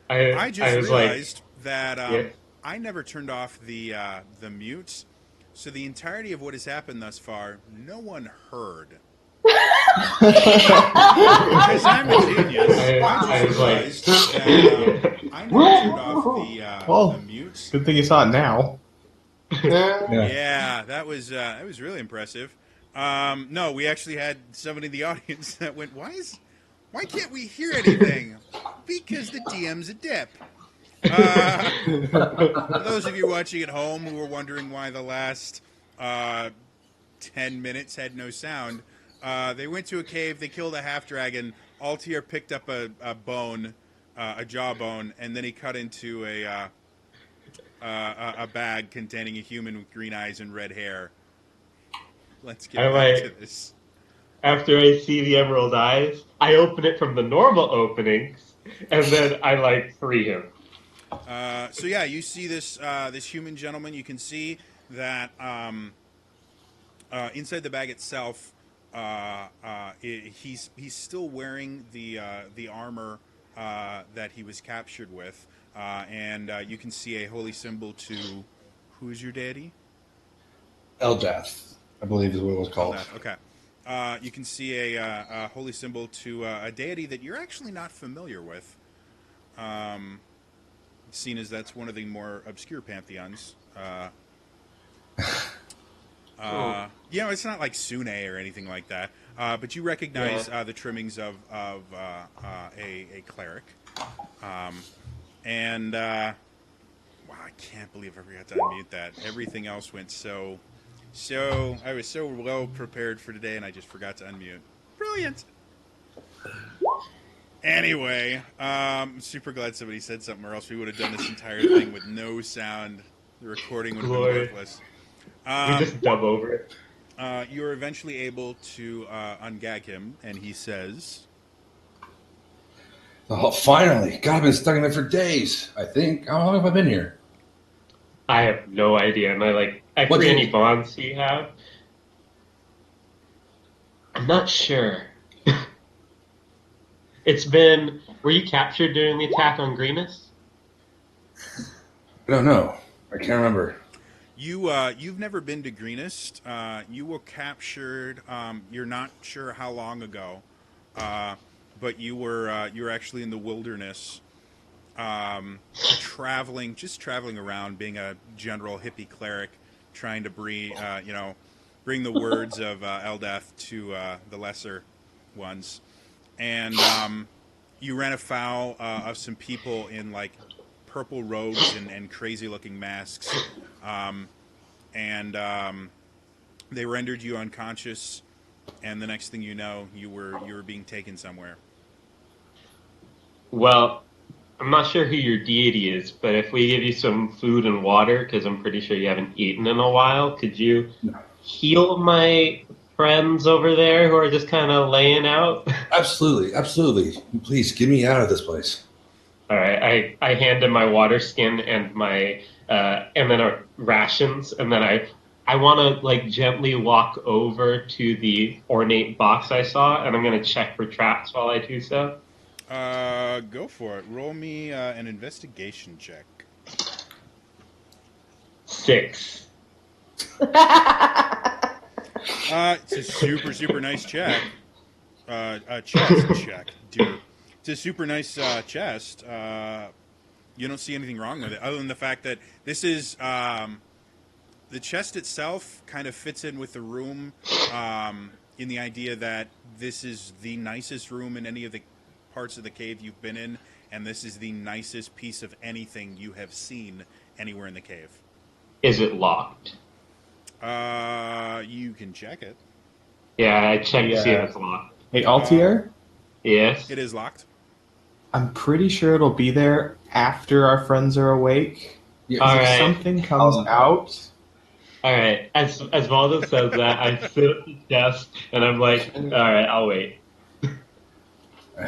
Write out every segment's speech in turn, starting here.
I I just was like, realized that yeah. I never turned off the mute, so the entirety of what has happened thus far, no one heard. Because I'm a genius, I just I was like, realized that yeah. I never turned off the Well, mute. good thing you saw it now. Yeah. Yeah, that was really impressive. No, we actually had somebody in the audience that went, why can't we hear anything? Because the DM's a dip. Uh, for those of you watching at home who were wondering why the last uh, 10 minutes had no sound, they went to a cave, they killed a half dragon. Altier picked up a bone, a jawbone, and then he cut into a bag containing a human with green eyes and red hair. Let's I get back to like this. after I see the emerald eyes, I open it from the normal openings, and then I like free him. So yeah, you see this human gentleman. You can see that inside the bag itself, he's still wearing the armor that he was captured with, and you can see a holy symbol to who is your deity? Eldath, I believe is what it was called. Eldath. Okay. You can see a holy symbol to a deity that you're actually not familiar with. Seen as that's one of the more obscure pantheons. Oh, It's not like Sune or anything like that, but you yeah. recognize the trimmings of a cleric. Um, and wow, I can't believe I forgot to unmute that. Everything else went so. I was so well prepared for today, and I just forgot to unmute. Brilliant. Anyway, super glad somebody said something, or else we would have done this entire thing with no sound. The recording would have been Glory. worthless. We just dub over it. You're eventually able to ungag him, and he says, Oh, finally. God, I've been stuck in there for days, I think. How long have I been here? I have no idea. And I What free do any you... bonds do you have? I'm not sure. Were you captured during the attack on Greenus? I don't know. I can't remember. You've never been to Greenest. You were captured. You're not sure how long ago, but you were actually in the wilderness, just traveling around, being a general hippie cleric, trying to bring the words of Eldath to the lesser ones, and you ran afoul of some people in like purple robes and crazy looking masks, um, and they rendered you unconscious. And the next thing you know, you were being taken somewhere. Well, I'm not sure who your deity is, but if we give you some food and water, because I'm pretty sure you haven't eaten in a while, could you No. heal my friends over there who are just kind of laying out? Absolutely. Absolutely. Please, get me out of this place. All right, I hand him my water skin and my and then our rations, and then I want to like gently walk over to the ornate box I saw, and I'm gonna check for traps while I do so. Go for it. Roll me an investigation check. 6. It's a super nice check. A chest check, dear. It's a super nice chest. You don't see anything wrong with it, other than the fact that this is the chest itself kind of fits in with the room, in the idea that this is the nicest room in any of the parts of the cave you've been in, and this is the nicest piece of anything you have seen anywhere in the cave. Is it locked? You can check it. Yeah, I checked to see if Yeah. it's locked. Hey, Uh, Altier, Yes. it is locked. I'm pretty sure it'll be there after our friends are awake. Yeah. All Because if right. something comes out, All right. As Valdo says that, I sit at the desk and I'm like, all right, I'll wait.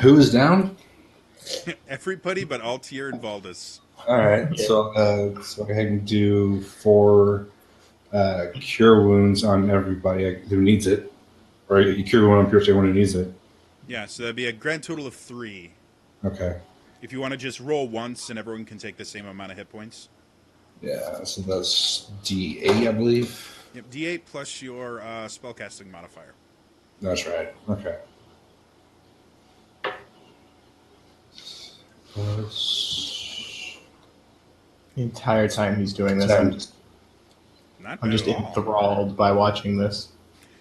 Who is down? Everybody but Altier and Valdus. All right. Yeah. So go ahead and do 4 cure wounds on everybody who needs it. Or you cure one on everyone who needs it. Yeah, so that'd be a grand total of 3. Okay. If you want to just roll once and everyone can take the same amount of hit points. Yeah, so that's D8, I believe. Yep, D8 plus your spellcasting modifier. That's right. Okay. Plus The entire time he's doing this, 10. Not I'm bad just at all. enthralled by watching this.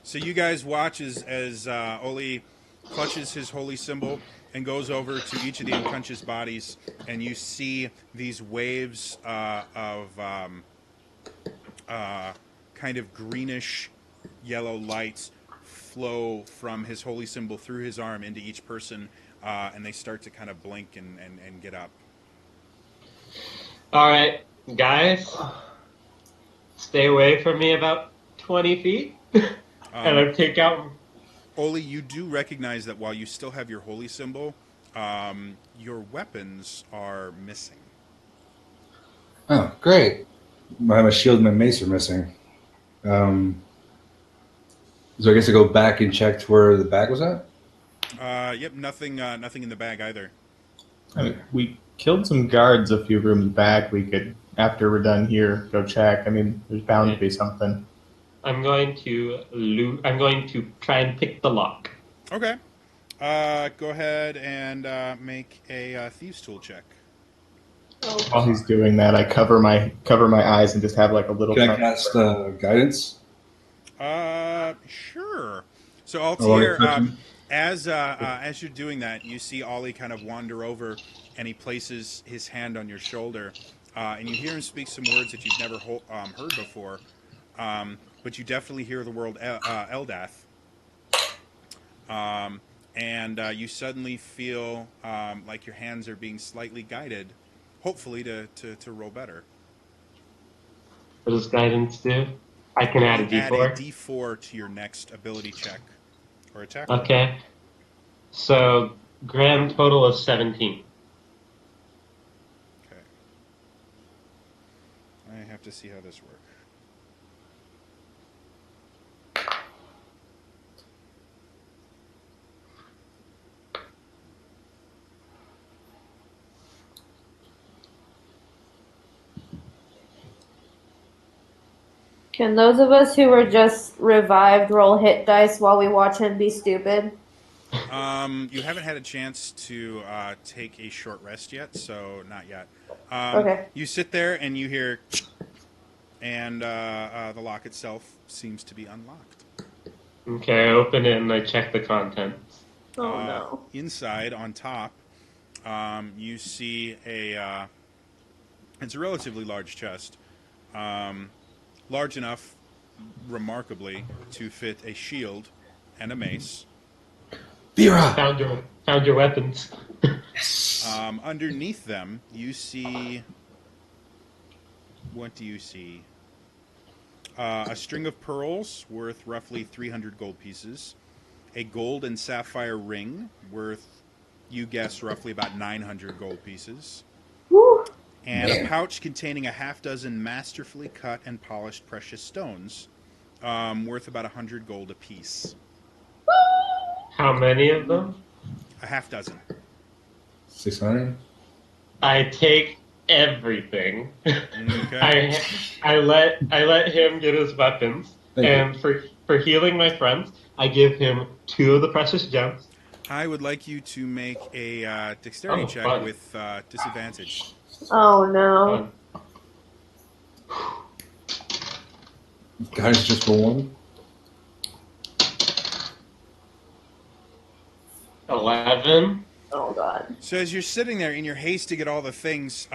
So you guys watch as Oli clutches his holy symbol and goes over to each of the unconscious bodies, and you see these waves of kind of greenish yellow lights flow from his holy symbol through his arm into each person, and they start to kind of blink and get up. All right, guys, stay away from me about 20 feet. And I take out. Oli, you do recognize that while you still have your holy symbol, your weapons are missing. Oh, great. My shield and my mace are missing. So I guess I go back and check to where the bag was at? Yep, nothing in the bag either. I mean, we killed some guards a few rooms back. We could, after we're done here, go check. I mean, there's bound to be something. I'm going to try and pick the lock. Okay. Go ahead and make a thieves' tool check. While he's doing that, I cover my eyes and just have like a little. Can I cast guidance? Sure. So Oh, Altier, okay. as you're doing that, you see Ollie kind of wander over, and he places his hand on your shoulder, and you hear him speak some words that you've never heard before, but you definitely hear the word Eldath, and you suddenly feel like your hands are being slightly guided, hopefully to roll better. What does guidance do? I can add a Add d4. a d4 to your next ability check or attack. Okay. So grand total of 17. Okay. I have to see how this works. Can those of us who were just revived roll hit dice while we watch him be stupid? You haven't had a chance to take a short rest yet, so not yet. Okay. You sit there and you hear, and the lock itself seems to be unlocked. Okay, I open it and I check the contents. Oh no. Inside, on top, you see it's a relatively large chest. Large enough, remarkably, to fit a shield and a mace. Vera! Found your weapons. Underneath them, you see... What do you see? A string of pearls worth roughly 300 gold pieces. A gold and sapphire ring worth, you guess, roughly about 900 gold pieces. Woo. And a pouch containing a half dozen masterfully cut and polished precious stones, worth about 100 gold apiece. How many of them? A half dozen. 600? I take everything. Okay. I let him get his weapons, Thank and for healing my friends, I give him 2 of the precious gems. I would like you to make a dexterity check fun. with disadvantage. Oh no. Guys, just for one? 11. Oh god. So as you're sitting there in your haste to get all the things,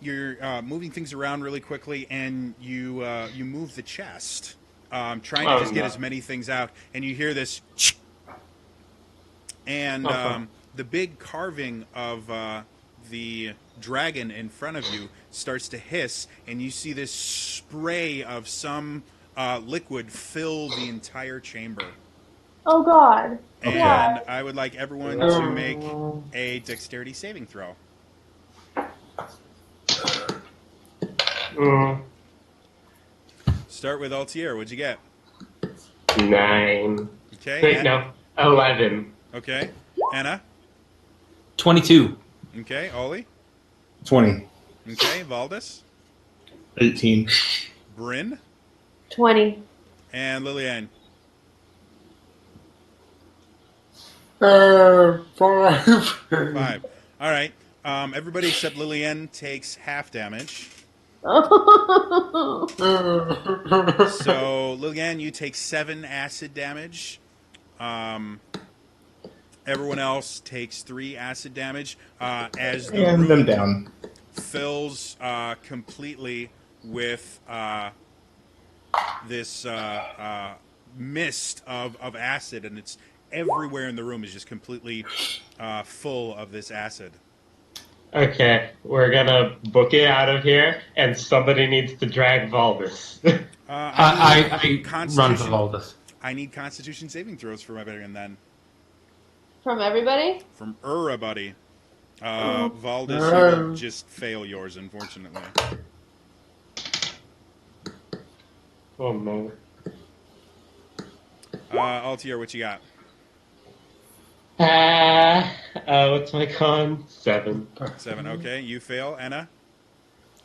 you're moving things around really quickly, and you move the chest, trying to just get as many things out, and you hear this, and the big carving of the dragon in front of you starts to hiss, and you see this spray of some liquid fill the entire chamber. Oh god. And Why? I would like everyone to make a dexterity saving throw. Start with Altier. What'd you get? 9. Okay. Wait, no. 11. Okay. Anna? 22. Okay, Ollie. 20. Okay, Valdis. 18. Bryn. 20. And Lillian. 5. 5. All right. Everybody except Lillian takes half damage. So, Lillian, you take 7 acid damage. Everyone else takes 3 acid damage as the And room I'm down. fills completely with this mist of acid, and it's everywhere in the room is just completely full of this acid. Okay, we're gonna book it out of here, and somebody needs to drag Valdis. I run for Constitution. Valdis. I need Constitution saving throws for my veteran then. From everybody? From everybody. Valdis, you will just fail yours, unfortunately. Oh no. Altier, what you got? What's my con? 7. 7. Okay, you fail. Anna,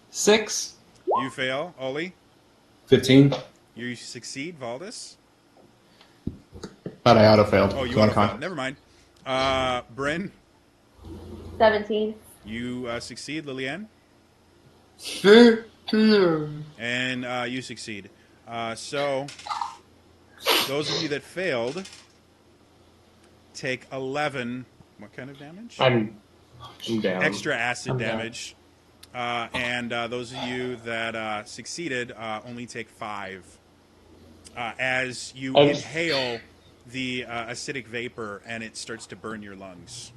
6. you fail. Oli, 15. you succeed. Valdis. But I auto-failed. Oh, you So I'm auto-failed. con- Never mind. Bryn, 17. you succeed. Lillian, 15. and you succeed. So, those of you that failed take 11. What kind of damage? I'm down. Extra acid I'm down. damage. And those of you that succeeded only take 5. As you I'm- inhale the acidic vapor and it starts to burn your lungs.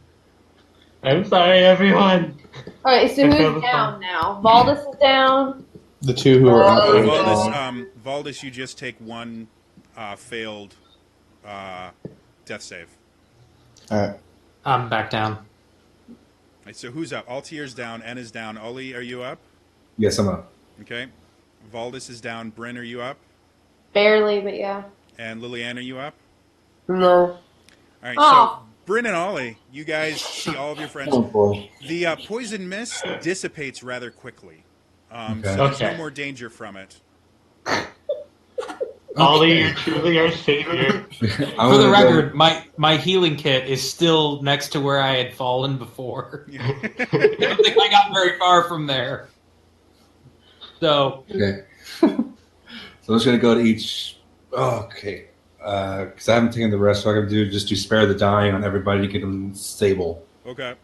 I'm sorry, everyone. Alright, so I who's failed the down fun. now? Valdis is down. The two who are up. Oh, Valdis, you just take 1 failed death save. Alright. I'm back down. Right, so who's up? Altier's down. N is down. Oli, are you up? Yes, I'm up. Okay. Valdis is down. Bryn, are you up? Barely, but yeah. And Lillian, are you up? No. All right. Oh. So Bryn and Ollie, you guys see all of your friends. Oh, boy. The poison mist dissipates rather quickly, Okay. so there's no Okay. more danger from it. Ollie, you're truly our savior. For the record, my healing kit is still next to where I had fallen before. I don't think I got very far from there. So, Okay. So I'm just gonna go to each. Oh, okay. Because I haven't taken the rest, so I'm gonna just do spare the dying on everybody to get them stable Okay.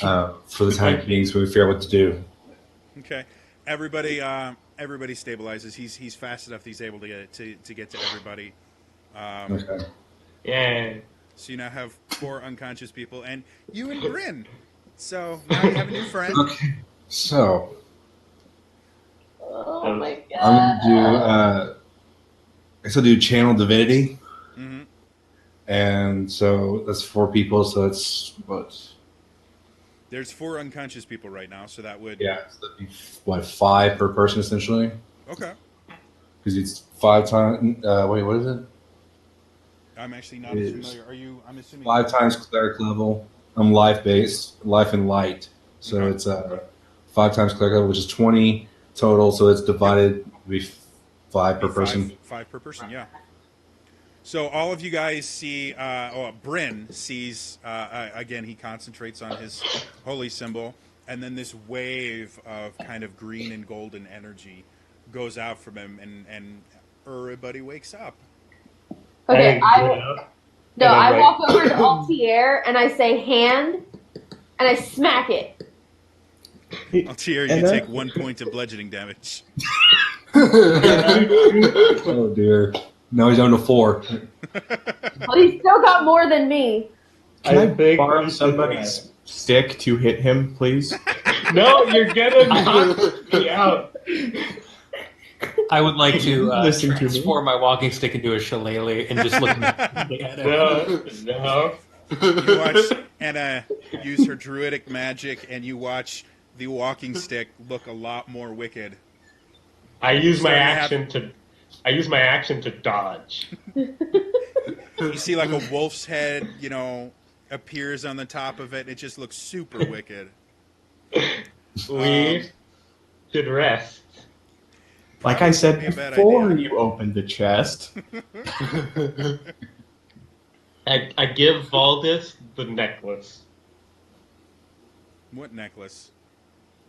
for the time being, so we figure out what to do. Okay. Everybody stabilizes. He's fast enough. He's able to get to everybody. Okay. Yay. So you now have 4 unconscious people, and you and Bryn. So now you have a new friend. Okay. So Oh my god. I'm gonna do. I still do channel divinity, Mm-hmm. and so that's 4 people. So it's what? There's 4 unconscious people right now, so that would. Yeah, so that'd be what, 5 per person essentially. Okay. Because it's 5 times. Wait, what is it? I'm actually not as familiar. Are you? I'm assuming. 5 times cleric level. I'm life based, life and light. So Okay. it's 5 times cleric level, which is 20 total. So it's divided to be 5 per person. 5 per person. Yeah. So all of you guys see. Bryn sees again. He concentrates on his holy symbol, and then this wave of kind of green and golden energy goes out from him, and everybody wakes up. Okay, I I like- walk over to Altier and I say hand, and I smack it. Altier, you And take 1 point of bludgeoning damage. Oh dear. No, he's down to 4. But he's still got more than me. Can I think borrow we should somebody's stick to hit him, please? No, you're gonna knock me out. I would like to Listen to me. transform my walking stick into a shillelagh and just look at him. No. You watch Anna use her druidic magic, and you watch the walking stick look a lot more wicked. I use my Starting to have- action to dodge. You see like a wolf's head, appears on the top of it. It just looks super wicked. We should rest. Like I said Probably a bad before idea. you opened the chest. I give Valdis the necklace. What necklace?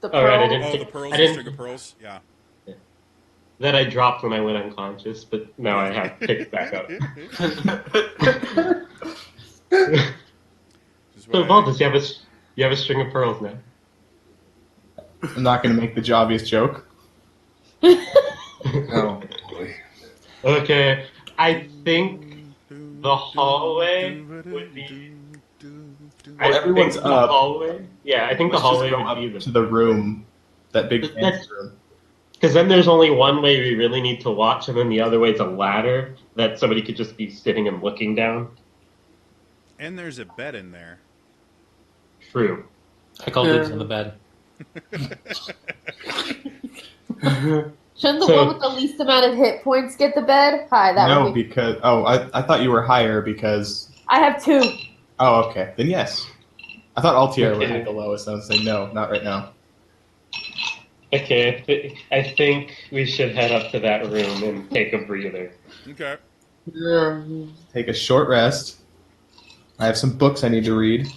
The All right, I pearl. didn't. Oh, the pearls, I the didn't. string of pearls? Yeah. That I dropped when I went unconscious, but now I have picked back up. So Valdis, you have a string of pearls now. I'm not going to make the obvious joke. Oh boy. Okay, I think the hallway would be. Well, everyone's think the up. hallway. Yeah, I think the Let's just hallway go would be up the. to the room, that big fancy That's- room. Because then there's only one way we really need to watch, and then the other way is a ladder that somebody could just be sitting and looking down. And there's a bed in there. True. I call dibs on the bed. Shouldn't the So- one with the least amount of hit points get the bed? Hi, that No, would be. because... Oh, I thought you were higher because... I have 2. Oh, okay. Then yes. I thought Altier Okay. had the lowest. I was saying no, not right now. Okay, I think we should head up to that room and take a breather. Okay. Take a short rest. I have some books I need to read.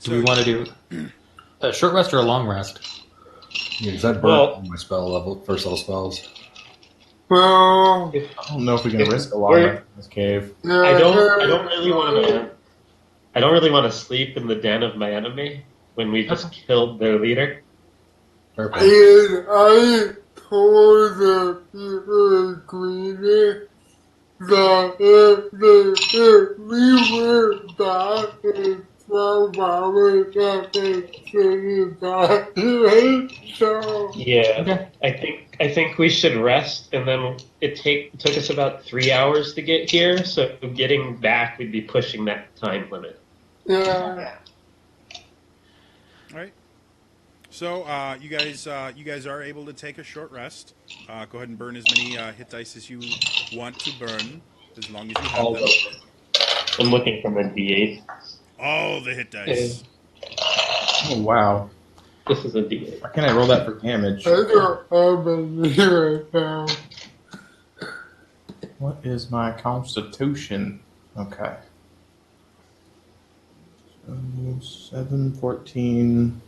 Do we want to do a short rest or a long rest? Yeah, because I burnt Well- all my spell level, first level spells. I don't know if we can risk a long We're- rest in this cave. I don't really want to. I don't really want to sleep in the den of my enemy when we just killed their leader. Purple. And I told the people in Greenland that if we were back in 12 hours that they should evacuate, so Yeah, I think we should rest, and then it took us about 3 hours to get here, so getting back we'd be pushing that time limit. yeah. All right. So you guys are able to take a short rest. Go ahead and burn as many hit dice as you want to burn, as long as you have them. I'm looking for my D8. Oh, the hit dice. Oh, wow. This is a D8. Why can't I roll that for damage? I don't have any right now. What is my constitution? Okay. So 7, 14,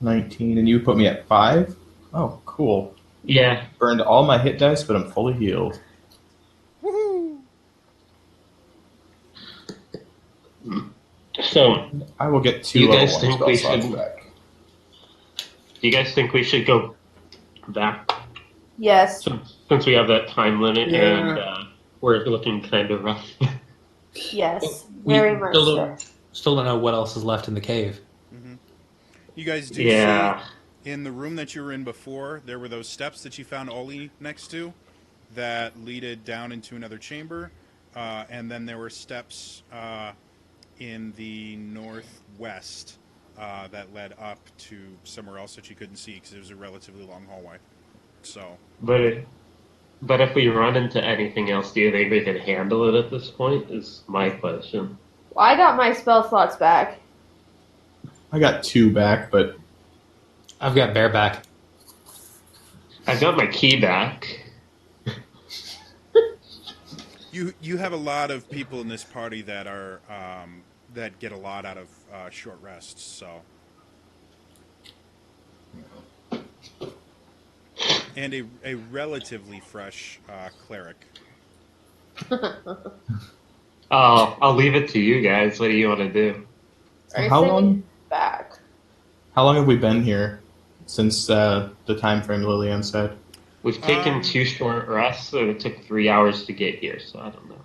19, and you put me at 5? Oh, cool. Yeah, Burned all my hit dice, but I'm fully healed. Woohoo! so I will get 2 You level guys 1 think spell we slots should- back. do you guys think we should go back? Yes. Since we have that time limit Yeah. and we're looking kind of rough. Yes. We Very much still so. don't know what else is left in the cave. You guys do Yeah. see in the room that you were in before, there were those steps that you found Oli next to that leaded down into another chamber. And then there were steps in the northwest that led up to somewhere else that you couldn't see because it was a relatively long hallway. So, But if we run into anything else, do you think we can handle it at this point? Is my question. Well, I got my spell slots back. I got 2 back, but I've got bareback. I've got my key back. you have a lot of people in this party that are that get a lot out of short rests. So, and a relatively fresh cleric. I'll leave it to you guys. What do you want to do? Are you how saying long? back? How long have we been here since the time frame Lillian said? We've taken 2 short rests, and it took 3 hours to get here, so I don't know.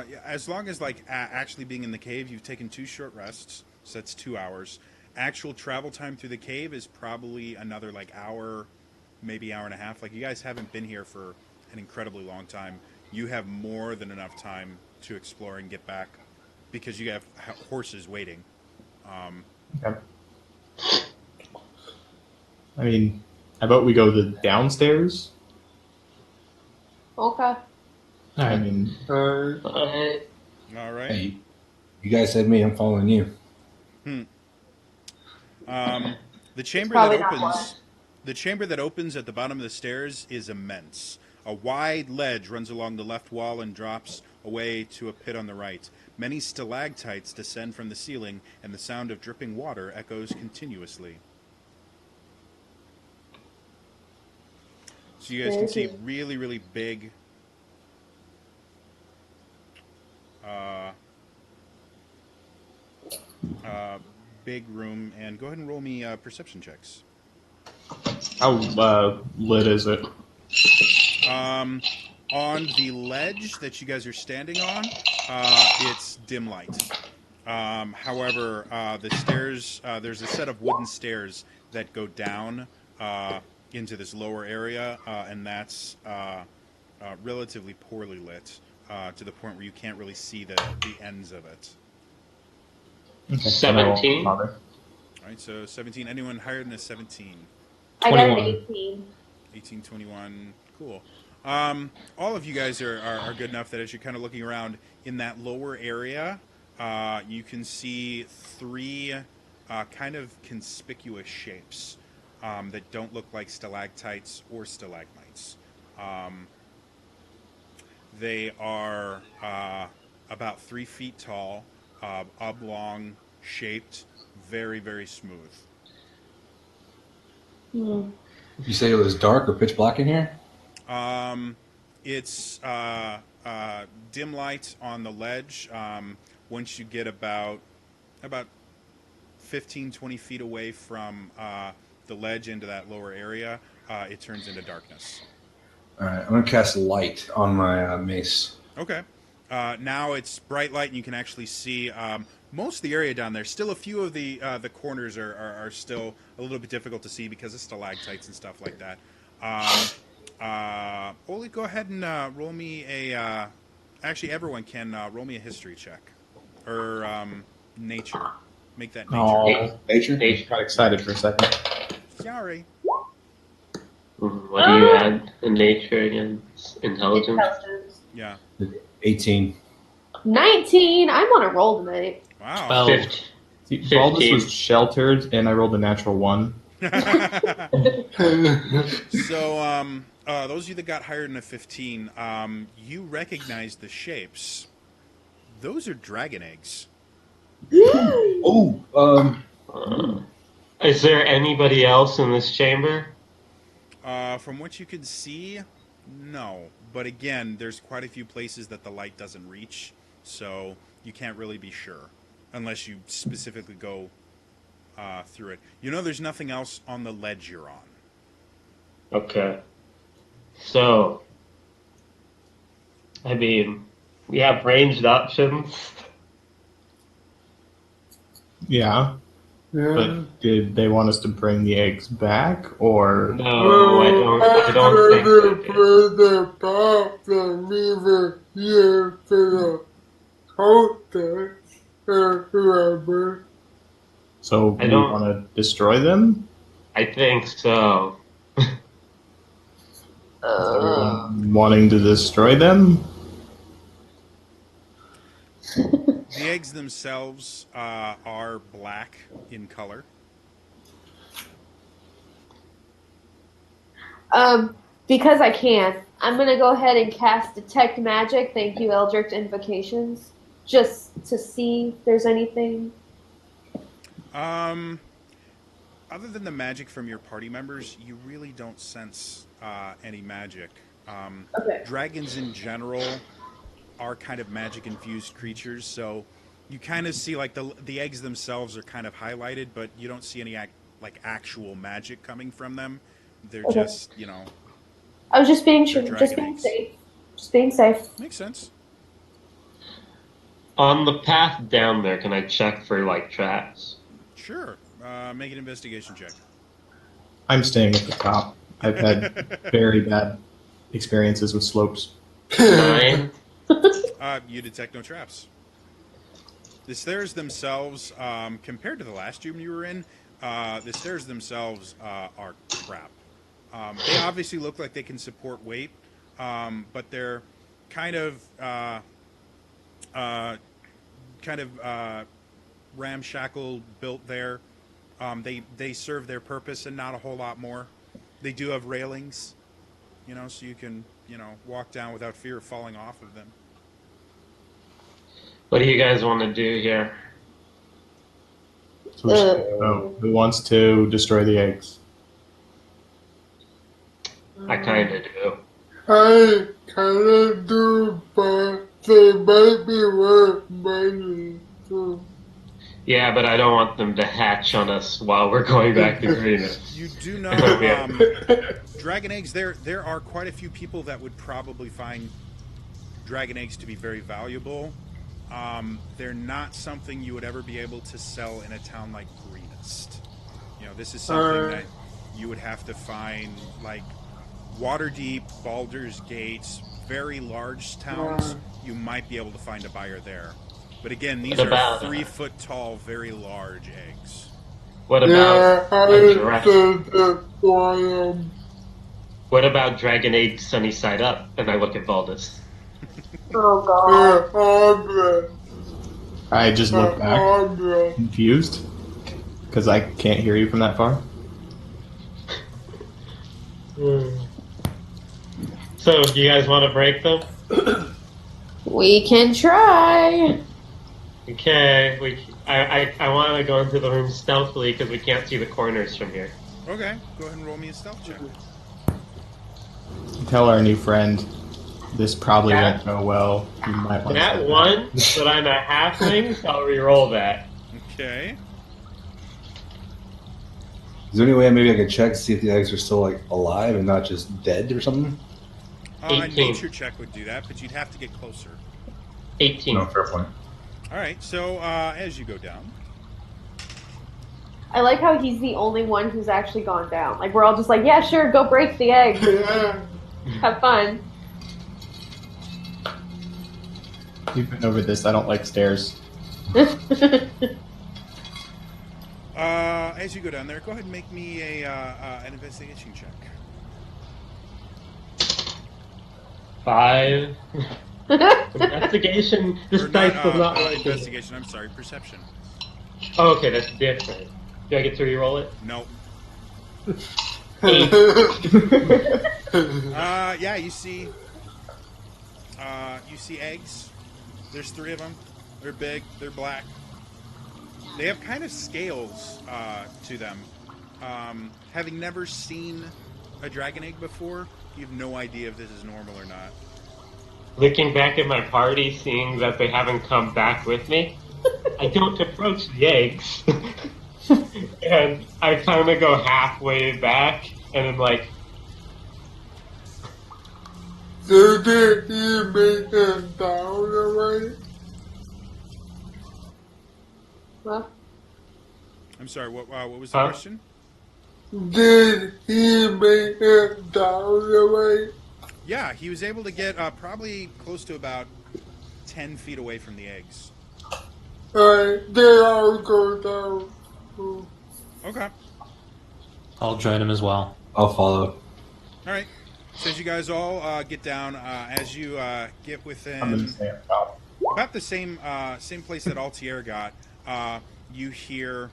Yeah, as long as like actually being in the cave, you've taken 2 short rests, so that's 2 hours. Actual travel time through the cave is probably another like hour, maybe hour and a half. Like you guys haven't been here for an incredibly long time. You have more than enough time to explore and get back because you have horses waiting. Okay. I mean, how about we go the downstairs? Okay. All I right. mean, Uh, All right. Hey, you guys said me. I'm following you. The chamber that probably not opens, the chamber that opens at the bottom of the stairs is immense. A wide ledge runs along the left wall and drops away to a pit on the right. Many stalactites descend from the ceiling, and the sound of dripping water echoes continuously. So you guys can see Crazy. really, really big, uh, big room. And go ahead and roll me perception checks. How lit is it? On the ledge that you guys are standing on, it's dim light. However, the stairs, there's a set of wooden stairs that go down into this lower area, and that's relatively poorly lit to the point where you can't really see the ends of it. Okay, then I won't 17? bother. All right, so 17. Anyone higher than a 17? I got an 21. 18. 18, 21. Cool. All of you guys are good enough that as you're kind of looking around in that lower area, you can see three kind of conspicuous shapes that don't look like stalactites or stalagmites. They are about 3 feet tall, oblong shaped, very, very smooth. Hmm. You say it was dark or pitch black in here? It's dim light on the ledge. Once you get about 15, 20 feet away from the ledge into that lower area, it turns into darkness. All right, I'm gonna cast light on my mace. Okay. Now it's bright light, and you can actually see most of the area down there. Still, a few of the corners are still a little bit difficult to see because of stalactites and stuff like that. Oli, go ahead and roll me a. Actually, everyone can roll me a history check or nature. Make that nature. Oh, Nature? I got excited for a second. Sorry. What do you add in nature again? Intelligence? Intelligence. Yeah. 18. 19. I'm on a roll tonight. Wow. 12. See, Baldus 15. was sheltered, and I rolled a natural 1. So, those of you that got higher than a 15, you recognize the shapes. Those are dragon eggs. Oh, Is there anybody else in this chamber? From what you can see, no. But again, there's quite a few places that the light doesn't reach, so you can't really be sure unless you specifically go through it. You know there's nothing else on the ledge you're on. Okay. So, I mean, we have ranged options. Yeah, Yeah. but did they want us to bring the eggs back, or No, I don't think I'd they rather did. further back than leave it here for the cultists or whoever. so I we don't- want to destroy them? I think so. Is everyone wanting to destroy them? The eggs themselves are black in color. Because I can, I'm gonna go ahead and cast Detect Magic. Thank you, Eldritch Invocations. Just to see if there's anything. Other than the magic from your party members, you really don't sense any magic. Okay. Dragons in general are kind of magic-infused creatures, so you kind of see like the eggs themselves are kind of highlighted, but you don't see any actual magic coming from them. They're Okay. just, I was just being sure, They're just dragon being eggs. safe. Just being safe. Makes sense. On the path down there, can I check for like traps? Sure. Make an investigation check. I'm staying at the top. I've had very bad experiences with slopes. 9. You detect no traps. The stairs themselves, compared to the last room you were in, the stairs themselves are crap. They obviously look like they can support weight, but they're kind of kind of ramshackle built there. They serve their purpose and not a whole lot more. They do have railings, so you can walk down without fear of falling off of them. What do you guys want to do here? So who wants to destroy the eggs? I kind of do. I kind of do, but they might be worth money. So. Yeah, but I don't want them to hatch on us while we're going back to Greenus. You do know, dragon eggs. There are quite a few people that would probably find dragon eggs to be very valuable. They're not something you would ever be able to sell in a town like Greenest. This is something that you would have to find like Waterdeep, Baldur's Gates, very large towns. You might be able to find a buyer there. But again, these are 3 foot tall, very large eggs. What about Yeah, what about dragon egg sunny side up? And I look at Baldus. Oh god. I just look back, confused, because I can't hear you from that far. So, do you guys want to break them? We can try. Okay, I want to go into the room stealthily because we can't see the corners from here. Okay, go ahead and roll me a stealth check. Tell our new friend this probably won't go well. You might want That to one, but I'm a halfling, so I'll re-roll that. Okay. Is there any way maybe I could check to see if the eggs are still like alive and not just dead or something? A 18. nature check would do that, but you'd have to get closer. 18. No, fair point. All right, so as you go down, I like how he's the only one who's actually gone down. Like, we're all just like, yeah, sure, go break the egg. Have fun. We've been over this. I don't like stairs. as you go down there, go ahead and make me an investigation check. 5. Investigation. This Or dice does not like it. investigation. I'm sorry, perception. Oh, okay, that's different. Do I get to re-roll it? No. 8. Yeah, you see eggs. There's 3 of them. They're big. They're black. They have kind of scales to them. Having never seen a dragon egg before, you have no idea if this is normal or not. Looking back at my party, seeing that they haven't come back with me, I don't approach the eggs. And I kind of go halfway back, and I'm like, Did he make it down already? Well, I'm sorry. What was the Huh? question? Did he make it down already? Yeah, he was able to get probably close to about 10 feet away from the eggs. Alright, they all go down. Okay. I'll join him as well. I'll follow. All right. So as you guys all get down, as you get I'm within going to stay up top. about the same place that Altier got, you hear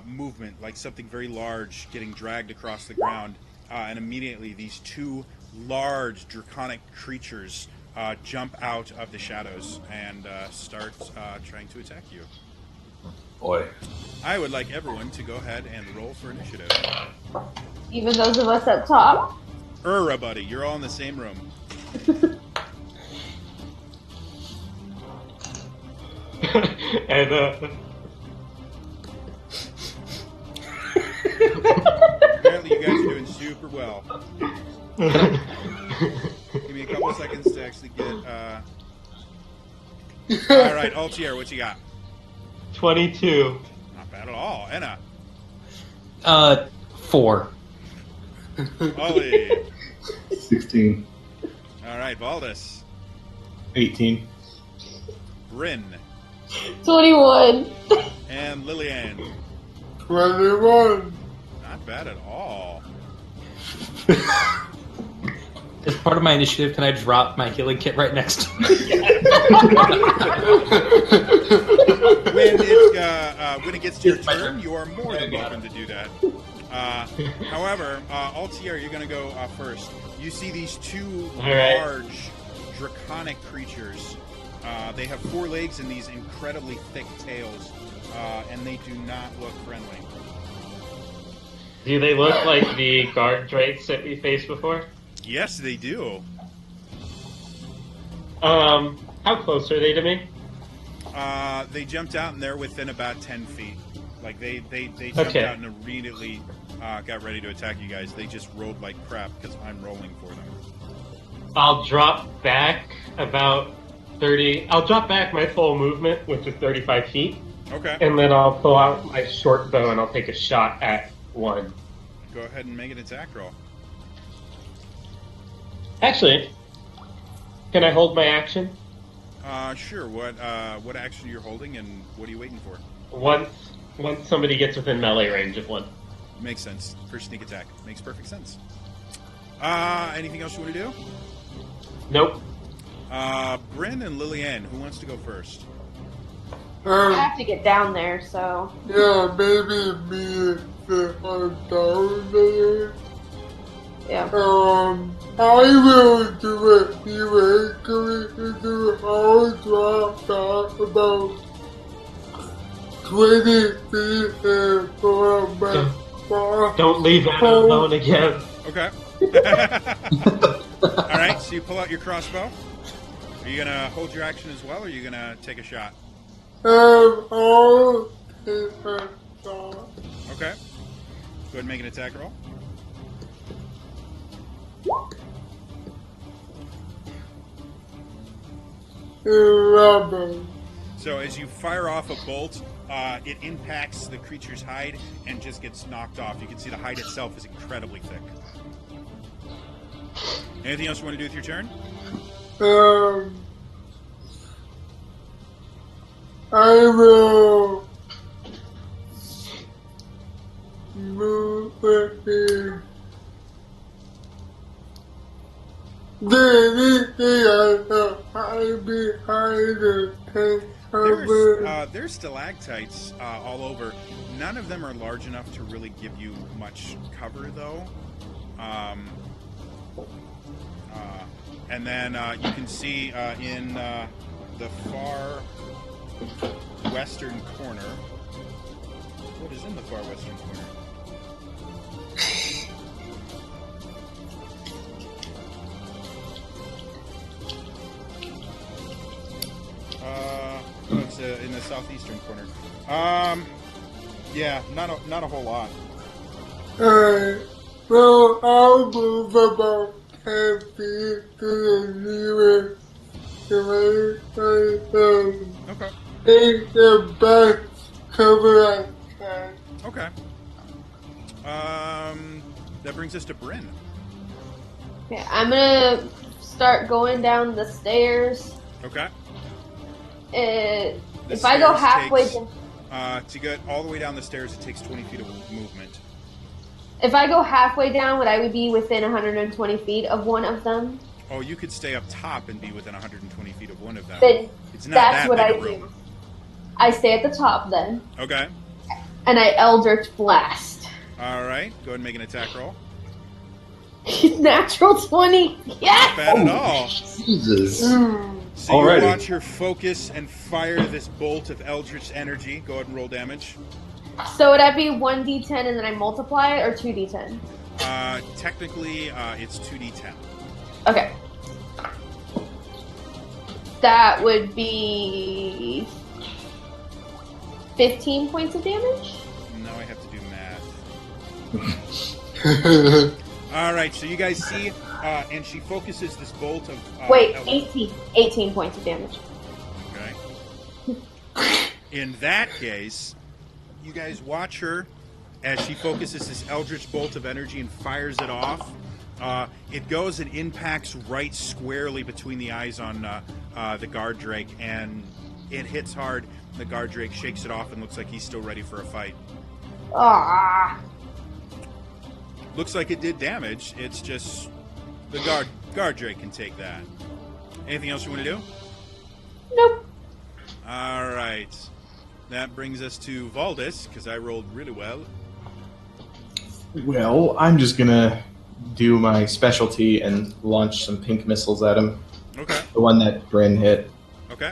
movement, like something very large getting dragged across the ground, and immediately these 2 large draconic creatures jump out of the shadows and start trying to attack you. Boy. I would like everyone to go ahead and roll for initiative. even those of us up top. Buddy, you're all in the same room. and Apparently you guys are doing super well. Give me a couple of seconds to actually get Alright, Altier, what you got? 22. Not bad at all. Enna. 4. Ollie. 16. Alright, Valdis. 18. Bryn. 21. And Lillian. 21. Not bad at all. As part of my initiative, can I drop my healing kit right next to me? When it gets to your It's my turn, turn. you are more than Okay. welcome to do that. However, Altier, you're going to go first. You see these two All right. large draconic creatures. They have 4 legs and these incredibly thick tails, and they do not look friendly. Do they look like the guard drakes that we faced before? Yes, they do. How close are they to me? They jumped out and they're within about 10 feet. Like they jumped Okay. out and immediately got ready to attack you guys. They just rolled like crap because I'm rolling for them. I'll drop back about 30. I'll drop back my full movement, which is 35 feet, Okay. and then I'll pull out my short bow and I'll take a shot at one. Go ahead and make an attack roll. Actually, can I hold my action? Sure. What action you're holding and what are you waiting for? Once somebody gets within melee range of one. Makes sense. For sneak attack. Makes perfect sense. Anything else you want to do? Nope. Bryn and Lillian, who wants to go first? I have to get down there, so. Yeah, maybe me and down there. Yeah. I will do it eventually. I'll drop back about 20 feet and for my boss. Don't leave Anna alone again. Okay. All right. So you pull out your crossbow. Are you gonna hold your action as well, or are you gonna take a shot? I'll take a shot. Okay. Go ahead and make an attack roll. Rubber. So as you fire off a bolt, it impacts the creature's hide and just gets knocked off. You can see the hide itself is incredibly thick. Anything else you want to do with your turn? I will move it. Hide behind the tent. There's stalactites all over. None of them are large enough to really give you much cover, though. And then you can see in the far western corner. What is in the far western corner? It's in the southeastern corner. Yeah, not a whole lot. Well, I'll move about 10 feet to the nearest direction. Okay. Take the best cover I can. Okay. That brings us to Bryn. Okay, I'm gonna start going down the stairs. Okay. If The I go stairs halfway takes- down, to get all the way down the stairs, it takes 20 feet of movement. if I go halfway down, would I be within 120 feet of one of them? Oh, you could stay up top and be within 120 feet of one of them. Then It's not that's that what big I a room. do. I stay at the top then, Okay. and I Eldritch Blast. All right. Go ahead and make an attack roll. Natural 20. Yes. Not bad at all. Jesus. So Alrighty. you launch your focus and fire this bolt of eldritch energy. Go ahead and roll damage. So would that be 1d10 and then I multiply it, or 2d10? Technically, it's 2d10. Okay. That would be 15 points of damage. Now I have to do math. All right. So you guys see, and she focuses this bolt of. Wait, eldritch- 18 points of damage. Okay. In that case, you guys watch her as she focuses this eldritch bolt of energy and fires it off. It goes and impacts right squarely between the eyes on the guard drake, and it hits hard. The guard drake shakes it off and looks like he's still ready for a fight. Ah. Looks like it did damage. It's just the guard Gardrake can take that. Anything else you want to do? Nope. All right. That brings us to Valdis, because I rolled really well. Well, I'm just gonna do my specialty and launch some pink missiles at him. Okay. The one that Bryn hit. Okay.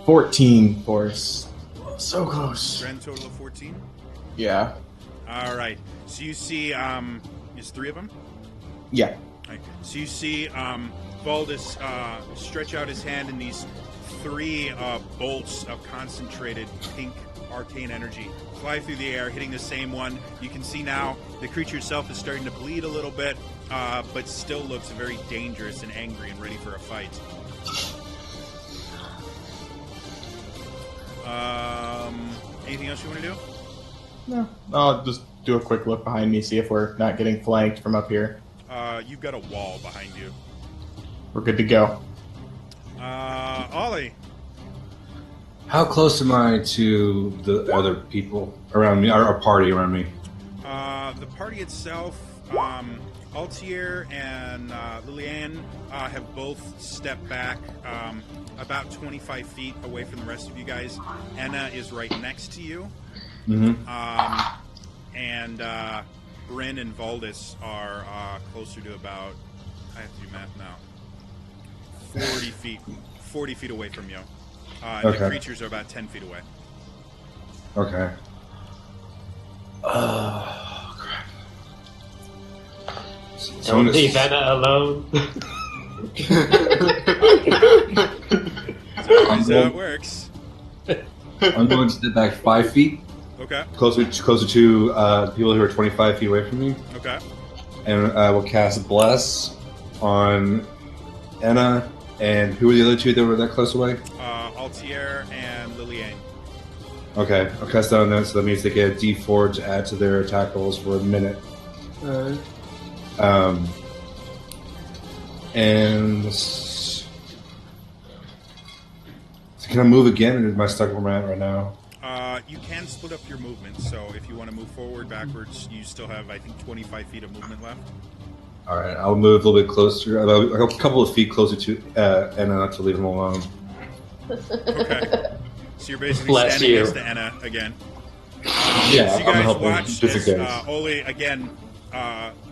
14 force. So close. Grand total of 14. Yeah. All right. So you see, is 3 of them? Yeah. All right. So you see Valdis stretch out his hand, and these 3 bolts of concentrated pink arcane energy fly through the air, hitting the same one. You can see now the creature itself is starting to bleed a little bit, but still looks very dangerous and angry and ready for a fight. Anything else you want to do? No. I'll just do a quick look behind me, see if we're not getting flanked from up here. You've got a wall behind you. We're good to go. Ollie. How close am I to the other people around me, our party around me? The party itself, Altier and Liliane have both stepped back about 25 feet away from the rest of you guys. Enna is right next to you. Mm-hmm. And Bryn and Valdis are closer to about, I have to do math now, 40 feet away from you. Okay. The creatures are about 10 feet away. Okay. Crap. Don't leave Anna alone. That's always how it works. I'm going to step back 5 feet, Okay. closer to people who are 25 feet away from me, Okay. and I will cast Bless on Anna. And who were the other 2 that were that close away? Altier and Liliane. Okay, I'll cast that on them, so that means they get a D4 to add to their attack rolls for a minute. And so can I move again, or am I stuck where I'm at right now? You can split up your movement, so if you want to move forward, backwards, you still have, I think, 25 feet of movement left. All right, I'll move a little bit closer, about a couple of feet closer to Anna, not to leave him alone. Okay. So you're basically Bless standing you. next to Anna again. Yeah, So you I'm guys helping watch just as in case. Oli again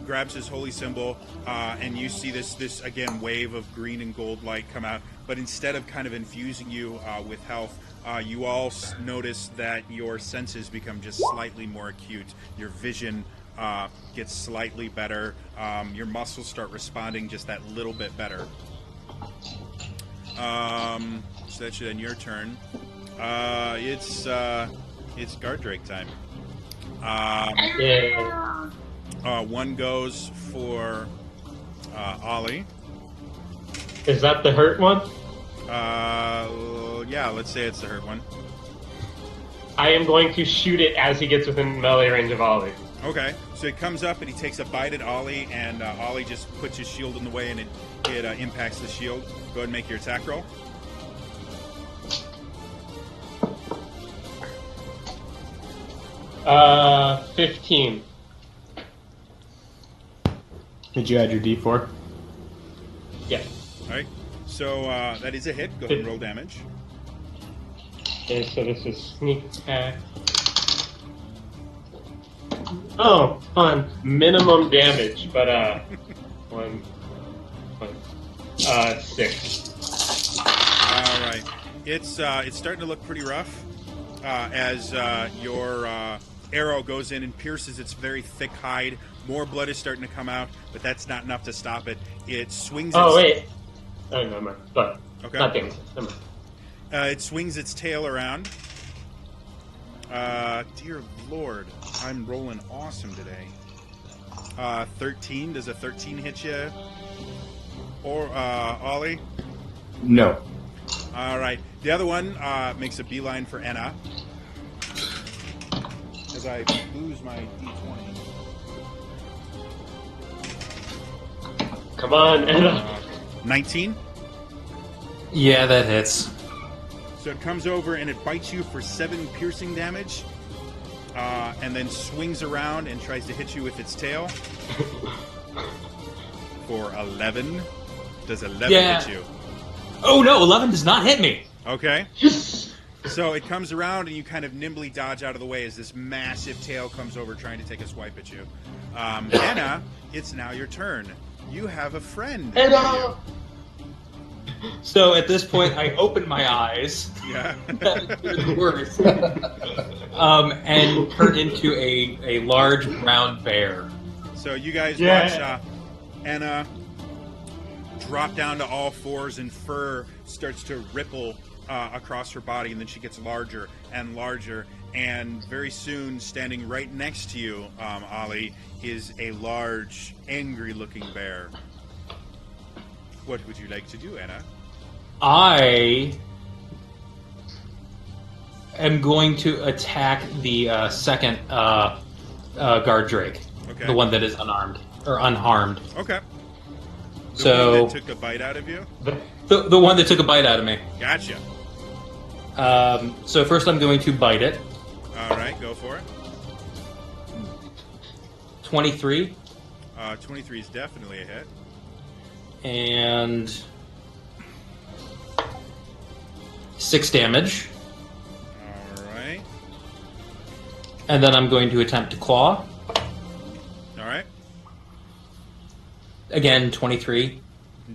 grabs his holy symbol, and you see this again wave of green and gold light come out. But instead of kind of infusing you with health, you all notice that your senses become just slightly more acute. Your vision gets slightly better. Your muscles start responding just that little bit better. So that should end your turn. It's Gardrake time. Yeah. One goes for Ollie. Is that the hurt one? Yeah, let's say it's the hurt one. I am going to shoot it as he gets within melee range of Ollie. Okay, so he comes up and he takes a bite at Ollie, and Ollie just puts his shield in the way, and it impacts the shield. Go ahead and make your attack roll. Uh, 15. Did you add your D4? Yeah. All right, so that is a hit. Go ahead and roll damage. Okay, so this is sneak attack. Oh, fun. Minimum damage, but one, 6. All right, it's starting to look pretty rough as your arrow goes in and pierces its very thick hide. More blood is starting to come out, but that's not enough to stop it. It swings. Oh wait. Oh, never mind. But Okay. not damage. Never mind. It swings its tail around. Dear Lord, I'm rolling awesome today. 13. Does a 13 hit you? Or Ollie? No. All right. The other one makes a beeline for Enna. As I lose my D20. Come on, Anna. 19. Yeah, that hits. So it comes over and it bites you for 7 piercing damage. and then swings around and tries to hit you with its tail for 11. Does 11 hit you? Oh no, 11 does not hit me. Okay. So it comes around and you kind of nimbly dodge out of the way as this massive tail comes over trying to take a swipe at you. Anna, it's now your turn. You have a friend. Anna! So at this point, I open my eyes. Yeah. The worst. And turn into a large brown bear. So you guys watch Anna drop down to all fours and fur starts to ripple across her body, and then she gets larger and larger, and very soon, standing right next to you, Ollie, is a large, angry-looking bear. What would you like to do, Anna? I am going to attack the second guard drake, Okay. the one that is unarmed or unharmed. Okay. The So one that took a bite out of you? the one that took a bite out of me. Gotcha. So first, I'm going to bite it. All right, go for it. 23 23 is definitely a hit. and 6 damage, All right. and then I'm going to attempt to claw. All right. Again, 23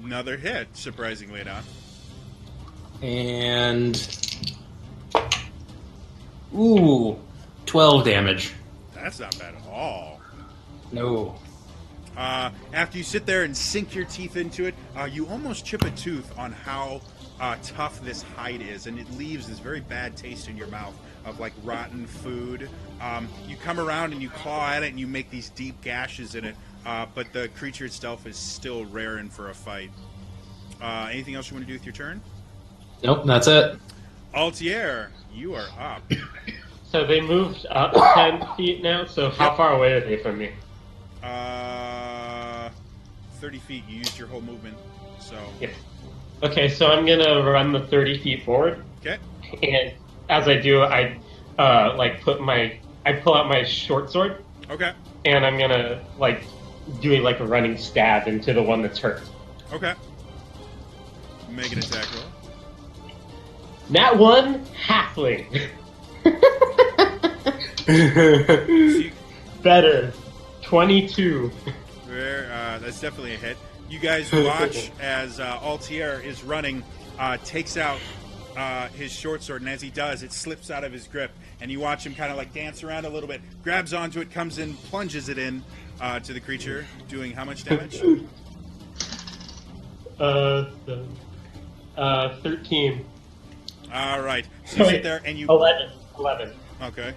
Another hit, surprisingly enough. and 12 damage. That's not bad at all. No. After you sit there and sink your teeth into it, you almost chip a tooth on how tough this hide is, and it leaves this very bad taste in your mouth of like rotten food. You come around and you claw at it and you make these deep gashes in it, but the creature itself is still raring for a fight. Anything else you want to do with your turn? Nope, that's it. Altier, you are up. So they moved up 10 feet now, so how far away are they from me? 30 feet. You used your whole movement, so... Yeah. Okay, so I'm gonna run the 30 feet forward. Okay. And as I do, I pull out my short sword, Okay. and I'm gonna do like a running stab into the one that's hurt. Okay. Make an attack roll. Nat 1 halfling. So you, Better. 22. that's definitely a hit. You guys watch as Altier is running, takes out his short sword, and as he does, it slips out of his grip, and you watch him kind of like dance around a little bit, grabs onto it, comes in, plunges it in to the creature, doing how much damage? 13. All right. So you sit there and you... 11. Okay.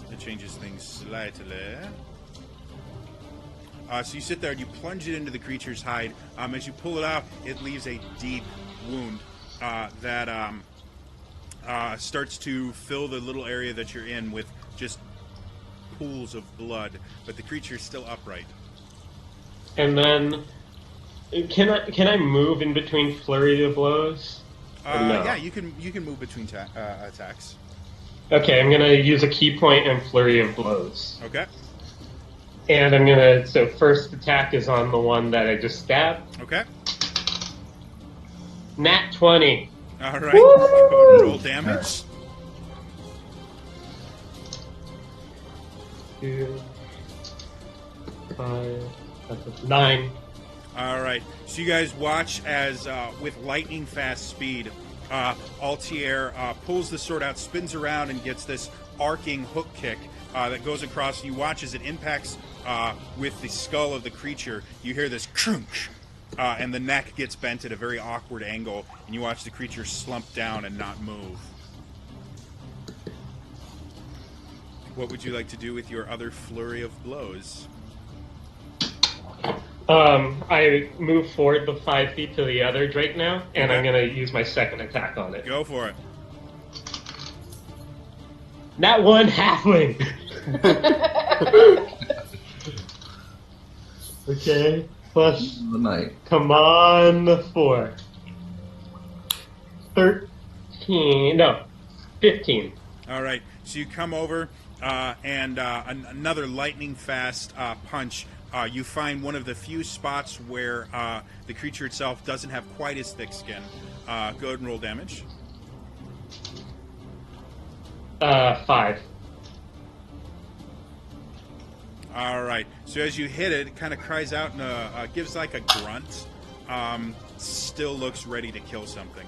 That changes things slightly. So you sit there and you plunge it into the creature's hide. As you pull it out, it leaves a deep wound that starts to fill the little area that you're in with just pools of blood. But the creature's still upright. And then, can I move in between flurry of blows? No. Yeah, you can move between attacks. Okay, I'm gonna use a key point and flurry of blows. Okay. And so first attack is on the one that I just stabbed. Okay. Nat 20. All right. Go to roll damage. 2, 5, 9. All right. So you guys watch as, with lightning fast speed, Altier pulls the sword out, spins around, and gets this arcing hook kick that goes across. You watch as it impacts with the skull of the creature. You hear this crunch, and the neck gets bent at a very awkward angle, and you watch the creature slump down and not move. What would you like to do with your other flurry of blows? I move forward the 5 feet to the other Drake now, and I'm gonna use my second attack on it. Go for it. Nat 1 halfling. Okay, plus The night. come on 4. 13. No, 15. All right. So you come over, and another lightning fast punch. You find one of the few spots where the creature itself doesn't have quite as thick skin. Go ahead and roll damage. 5. All right. So as you hit it, it kind of cries out and gives like a grunt. Still looks ready to kill something.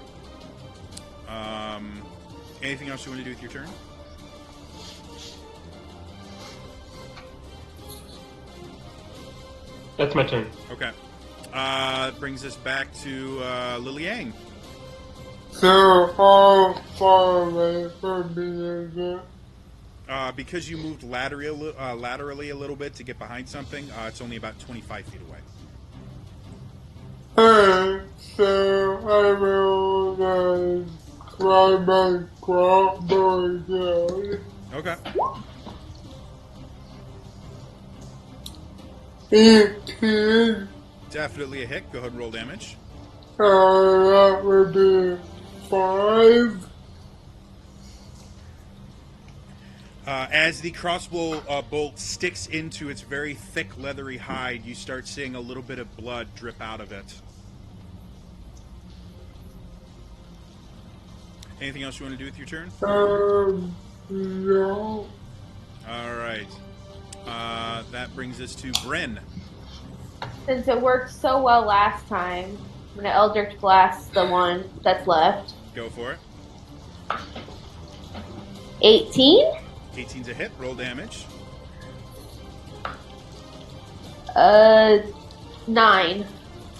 Anything else you want to do with your turn? That's my turn. Okay. Brings us back to Liliang. So how far away from me is it? Because you moved laterally a little bit to get behind something, it's only about 25 feet away. Alright, so I will try my crossbow down. Okay. 18. Definitely a hit. Go ahead and roll damage. That would be 5. As the crossbow bolt sticks into its very thick, leathery hide, you start seeing a little bit of blood drip out of it. Anything else you want to do with your turn? No. All right. That brings us to Bryn. Since it worked so well last time, I'm gonna Eldritch Blast the one that's left. Go for it. 18? 18's a hit. Roll damage. 9.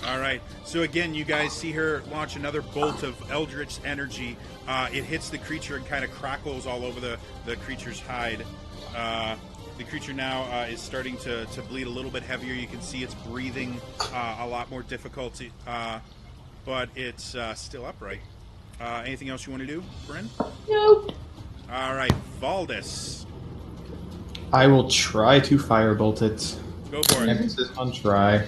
All right. So again, you guys see her launch another bolt of eldritch energy. It hits the creature and kind of crackles all over the creature's hide. The creature now is starting to bleed a little bit heavier. You can see it's breathing a lot more difficulty, but it's still upright. Anything else you want to do, Bryn? Nope. All right, Valdis. I will try to firebolt it. Go for it. Emphasis on try.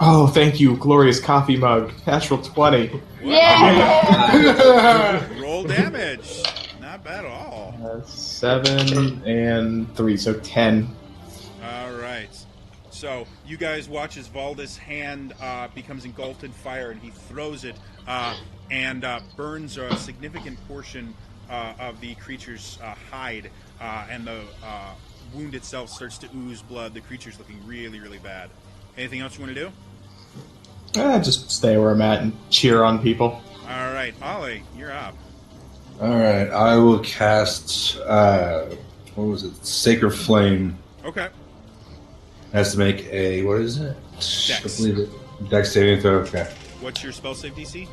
Oh, thank you, glorious coffee mug. Natural 20. Yeah! Roll damage. Not bad at all. 7 and 3, so 10. All right. So you guys watch as Valdis' hand becomes engulfed in fire, and he throws it and burns a significant portion of the creature's hide, and the wound itself starts to ooze blood. The creature's looking really, really bad. Anything else you want to do? Just stay where I'm at and cheer on people. All right, Ollie, you're up. Alright, I will cast, what was it? Sacred Flame. Okay. Has to make a, what is it? Dex. I believe it. Dex saving throw, okay. What's your spell save DC?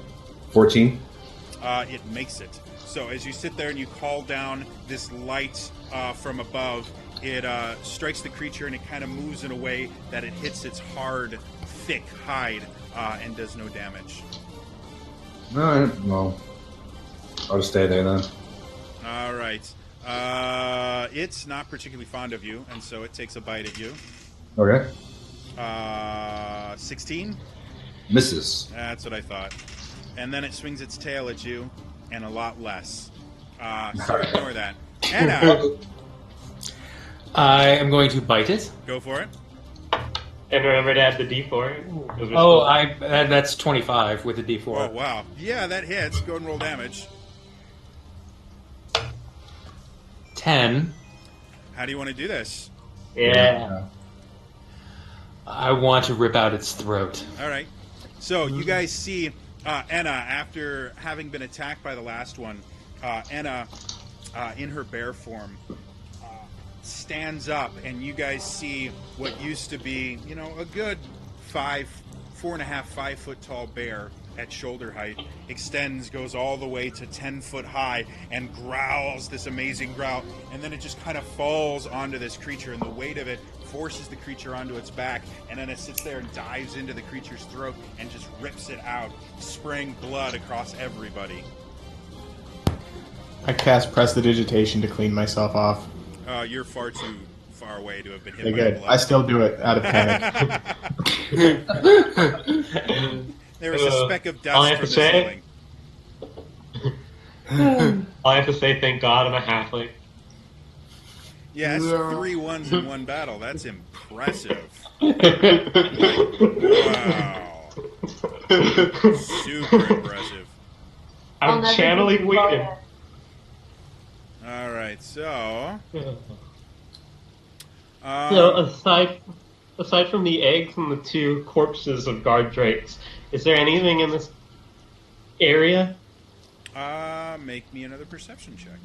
14. It makes it. So as you sit there and you call down this light from above, it strikes the creature and it kind of moves in a way that it hits its hard, thick hide and does no damage. Alright, well, I'll just stay there then. All right. It's not particularly fond of you, and so it takes a bite at you. Okay. 16? Misses. That's what I thought. And then it swings its tail at you, and a lot less. So ignore that. Anna, I am going to bite it. go for it. And remember to add the D4. 'cause we're Oh, still- that's 25 with a D4. Oh, wow. Yeah, that hits. Go and roll damage. 10. How do you want to do this? Yeah. I want to rip out its throat. All right. So you guys see Anna, after having been attacked by the last one, Anna, in her bear form, stands up, and you guys see what used to be, a good 4.5, 5 foot tall bear at shoulder height, extends, goes all the way to 10 foot high, and growls this amazing growl, and then it just kind of falls onto this creature, and the weight of it forces the creature onto its back, and then it sits there and dives into the creature's throat and just rips it out, spraying blood across everybody. I cast Prestidigitation to clean myself off. You're far too far away to have been hit Okay, by good. blood. I still do it out of panic. There was a speck of all I dust have from to the say- ceiling. All I have to say, thank God I'm a halfling. Yeah, that's Yeah. 3 ones in one battle. That's impressive. Wow. Wow. Super impressive. I'll I'm never channeling give you Wheaton. bonus. All right, so So aside from the eggs and the 2 corpses of guard drakes, is there anything in this area? make me another perception check.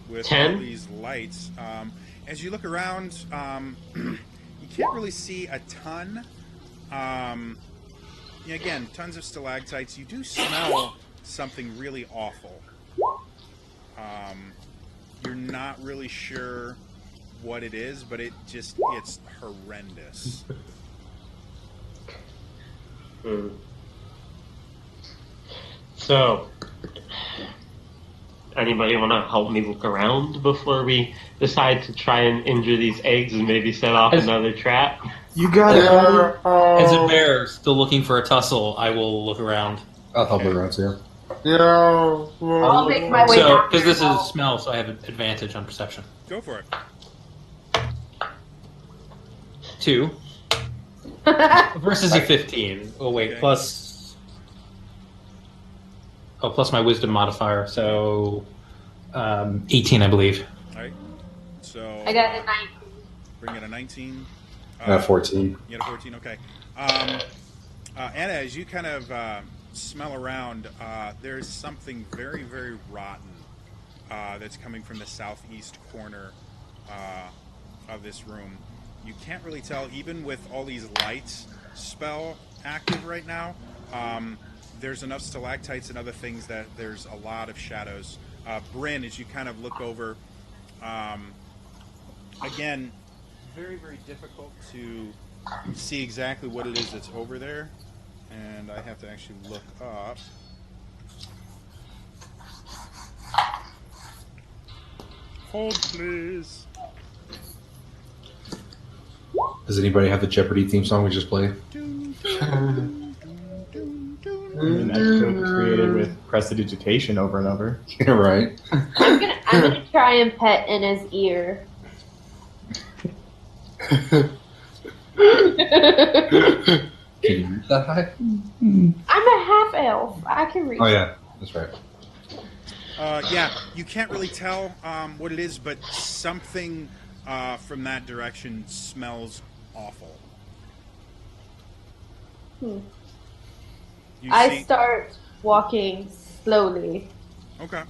With 10? all these lights, as you look around, you can't really see a ton. Again, tons of stalactites. You do smell something really awful. You're not really sure what it is, but it's horrendous. So, anybody want to help me look around before we decide to try and injure these eggs and maybe set off another trap? You got it, buddy. As a bear still looking for a tussle, I will look around. I'll help her around too. I'll make my way So, down because this there. is smell, so I have an advantage on perception. Go for it. 2 versus a 15. Oh wait, Okay. plus my wisdom modifier, so 18, I believe. All right. So I got a 19. bring in a 19. 14. You got a 14. Okay. Anna, as you kind of smell around, there's something very, very rotten that's coming from the southeast corner of this room. You can't really tell, even with all these lights spell active right now. There's enough stalactites and other things that there's a lot of shadows. Bryn, as you kind of look over, again, very, very difficult to see exactly what it is that's over there. And I have to actually look up. Hold, please. Does anybody have the Jeopardy theme song we just played? And that joke was created with prestidigitation over and over. Yeah, right. I'm gonna try and pet in his ear. Can you reach that high? I'm a half elf. I can reach. Oh yeah, that's right. Yeah, you can't really tell what it is, but something from that direction smells awful. Hmm. You I see? start walking slowly. Okay.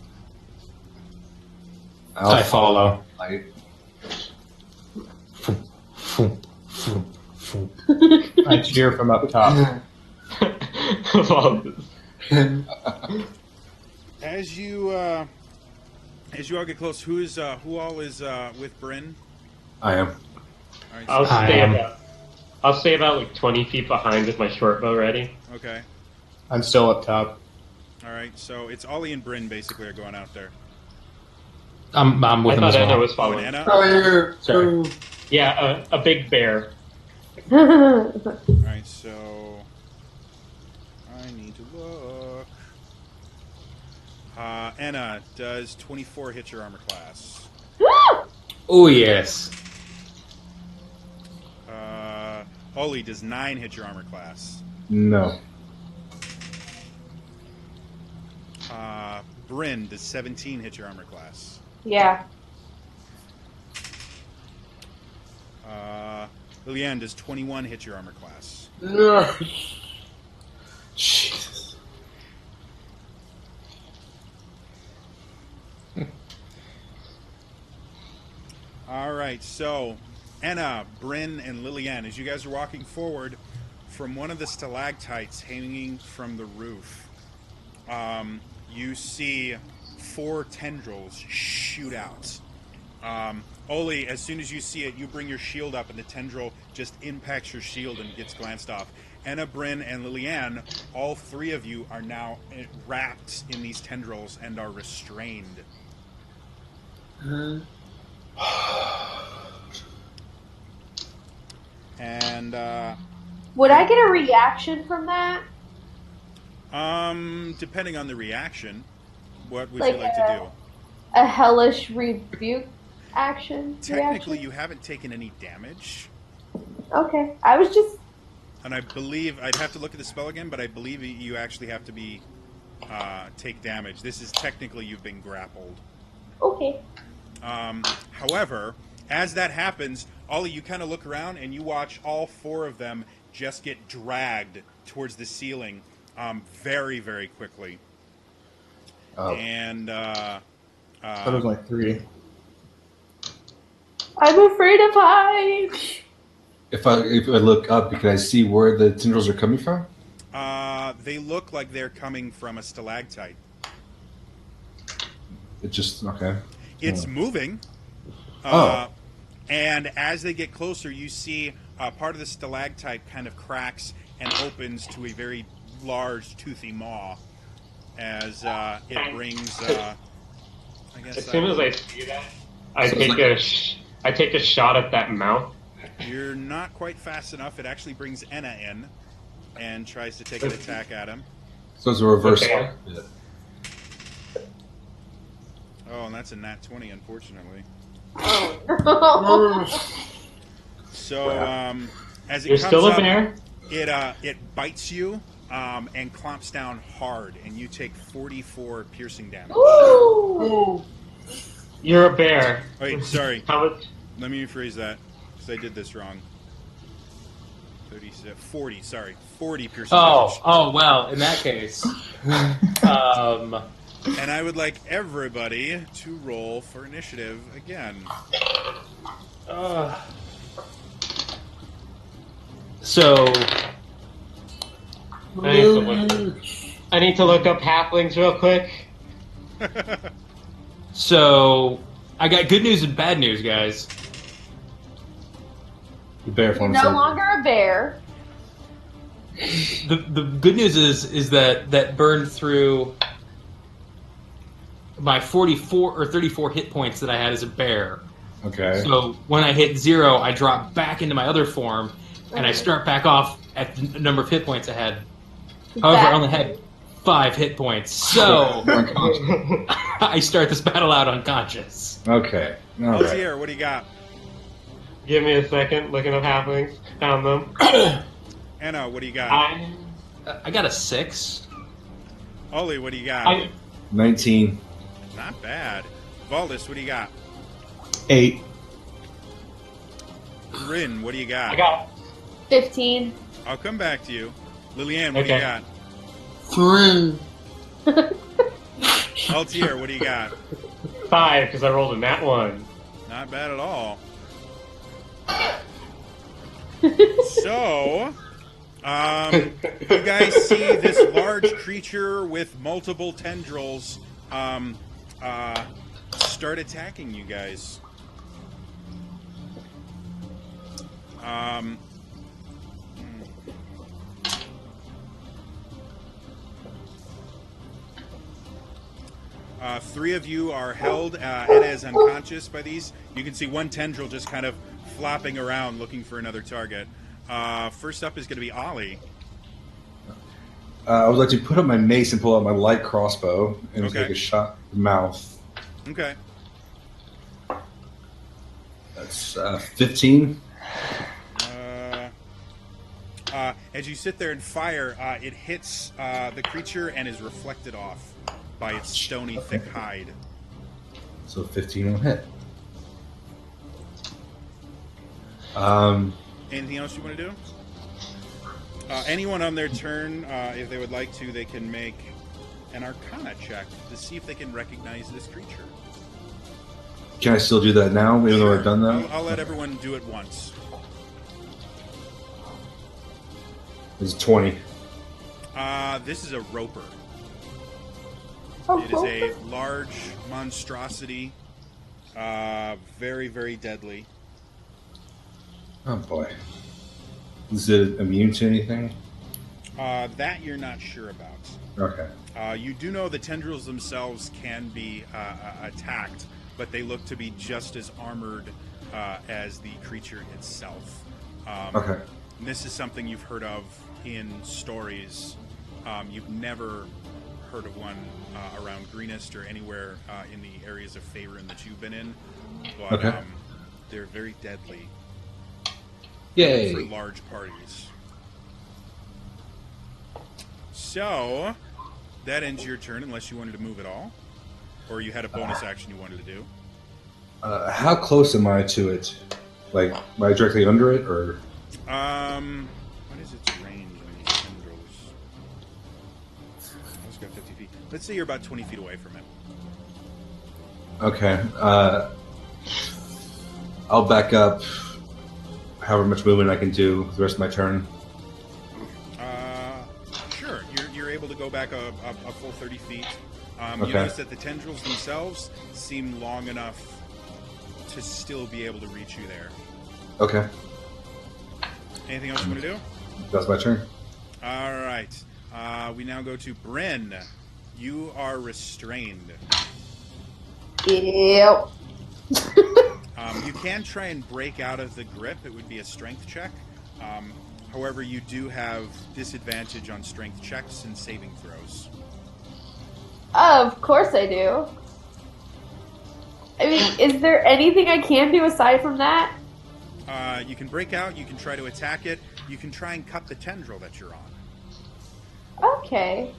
I follow. Light. I cheer from up top. As you all get close, who all is with Bryn? I am. All right, I'll stay about like 20 feet behind with my short bow ready. okay. I'm still up top. All right. So it's Ollie and Bryn basically are going out there. I'm with I him thought as Anna well. was Oh, following. and Anna. Fire. Sorry. Yeah, a big bear. All right. So I need to look. Anna, does 24 hit your armor class? Oh yes. Ollie, does 9 hit your armor class? No. Bryn, does 17 hit your armor class? Yeah. Liliane, does 21 hit your armor class? No. Jesus. All right, so Anna, Bryn, and Liliane, as you guys are walking forward from one of the stalactites hanging from the roof, you see 4 tendrils shoot out. Oli, as soon as you see it, you bring your shield up, and the tendril just impacts your shield and gets glanced off. Anna, Bryn, and Liliane, all 3 of you are now wrapped in these tendrils and are restrained. And Would I get a reaction from that? depending on the reaction, what would Like, you like to do? a hellish rebuke action Technically, reaction? you haven't taken any damage. Okay, I was just And I believe I'd have to look at the spell again, but I believe you actually have to be take damage. This is technically you've been grappled. okay. However, as that happens, Ollie, you kind of look around and you watch all four of them just get dragged towards the ceiling very, very quickly. Oh, And that was like 3. I'm afraid of heights. If I look up, can I see where the tendrils are coming from? they look like they're coming from a stalactite. It just okay. It's moving. Oh. And as they get closer, you see part of the stalactite kind of cracks and opens to a very large, toothy maw as it brings. I guess As soon as I see that, I take a shot at that mouth. You're not quite fast enough. It actually brings Enna in and tries to take an attack at him. So it's a reverse. Okay. Oh, and that's a nat 20, unfortunately. So as it You're comes still a up, bear? it bites you and clomps down hard, and you take 44 piercing damage. Ooh. You're a bear. Wait, sorry. How much? Let me rephrase that, because I did this wrong. 40, sorry. 40 piercing damage. Oh, well, in that case. And I would like everybody to roll for initiative again. So, I need to look up halflings real quick. so I got good news and bad news, guys. The bear You're form. no longer a bear. The good news is that burned through my 44 or 34 hit points that I had as a bear. Okay. So when I hit 0, I drop back into my other form, and I start back off at the number of hit points I had. However, I only had 5 hit points, so I start this battle out unconscious. Okay. All right. Altier, what do you got? Give me a second. Looking up halflings. Found them. Anna, what do you got? I got a 6. Ollie, what do you got? 19. Not bad. Valdis, what do you got? 8. Rin, what do you got? I got 15. I'll come back to you. Lillian, what do you Okay. got? 3. Altier, what do you got? 5 because I rolled a nat 1. Not bad at all. So, you guys see this large creature with multiple tendrils start attacking you guys. 3 of you are held. Anna is unconscious by these. You can see one tendril just kind of flopping around looking for another target. First up is going to be Ollie. I would like to put up my mace and pull out my light crossbow and Okay. take a shot in the mouth. Okay. That's 15. As you sit there and fire, it hits the creature and is reflected off by its stony, thick hide. So 15 will hit. Anything else you want to do? Anyone on their turn, if they would like to, they can make an Arcana check to see if they can recognize this creature. Can I still do that now, even though I've done that? I'll let everyone do it once. It's 20. This is a roper. Oh, It is a large monstrosity, very, very deadly. Oh boy. Is it immune to anything? That you're not sure about. Okay. You do know the tendrils themselves can be attacked, but they look to be just as armored as the creature itself. Okay. And this is something you've heard of in stories. You've never heard of one around Greenest or anywhere in the areas of Faerun that you've been in. But Okay. they're very deadly Yay! for large parties. So, that ends your turn unless you wanted to move at all. Or you had a bonus action you wanted to do. How close am I to it? Like, am I directly under it, or? What is its range on these tendrils? It's got 50 feet. Let's say you're about 20 feet away from it. Okay. I'll back up however much movement I can do the rest of my turn. Sure. You're able to go back a full 30 feet. Okay. You notice that the tendrils themselves seem long enough to still be able to reach you there. Okay. Anything else you want to do? That's my turn. All right. We now go to Bryn. You are restrained. Yep. You can try and break out of the grip. It would be a strength check. However, you do have disadvantage on strength checks and saving throws. Of course I do. I mean, is there anything I can do aside from that? You can break out. You can try to attack it. You can try and cut the tendril that you're on. Okay.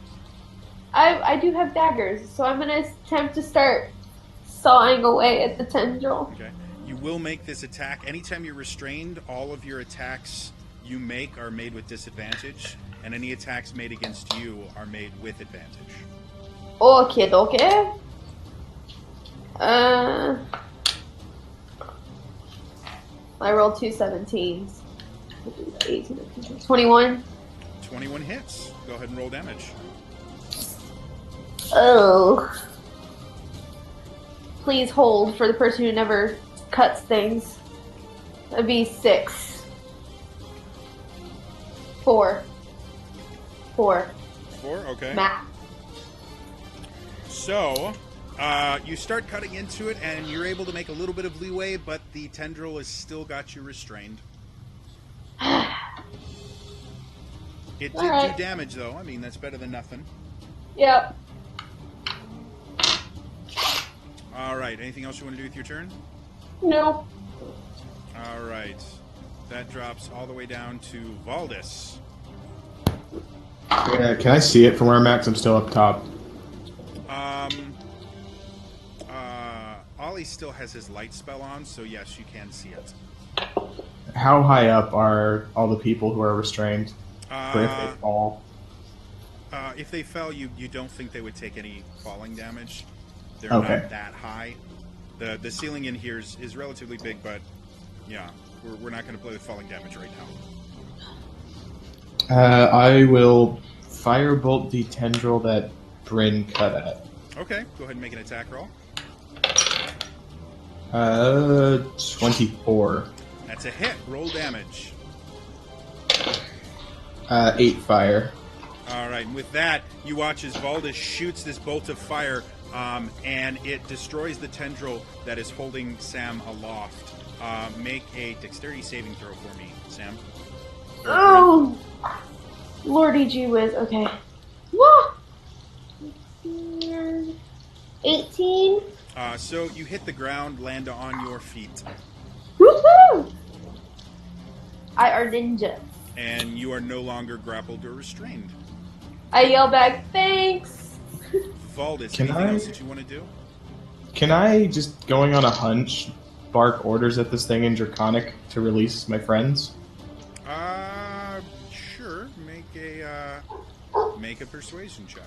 I do have daggers, so I'm going to attempt to start sawing away at the tendril. Okay. You will make this attack. Anytime you're restrained, all of your attacks you make are made with disadvantage, and any attacks made against you are made with advantage. Okay, okay. I rolled 2 17s. 18, 21. 21 hits. Go ahead and roll damage. Oh. Please hold for the person who never cuts things. That'd be 6. 4. 4. 4? Okay. Math. So, you start cutting into it, and you're able to make a little bit of leeway, but the tendril has still got you restrained. It did Alright. do damage, though. I mean, that's better than nothing. Yep. All right. Anything else you want to do with your turn? No. All right. That drops all the way down to Valdis. Yeah, can I see it from where I'm at? 'Cause I'm still up top. Ollie still has his light spell on, so yes, you can see it. How high up are all the people who are restrained? For if they fall? If they fell, you don't think they would take any falling damage. They're Okay. not that high. The ceiling in here is relatively big, but yeah, we're not going to play with falling damage right now. I will firebolt the tendril that Bryn cut at. Okay, go ahead and make an attack roll. 24. That's a hit. Roll damage. 8 fire. All right, and with that, you watch as Valdis shoots this bolt of fire, and it destroys the tendril that is holding Sam aloft. Make a dexterity saving throw for me, Sam. Oh! Lordy gee whiz. Okay. Whoa! 18. So you hit the ground, land on your feet, Woohoo! I are ninja. and you are no longer grappled or restrained. I yell back, thanks! Valdis, Can anything I- else that you want to do? Can I, just going on a hunch, bark orders at this thing in Draconic to release my friends? Sure. Make a persuasion check.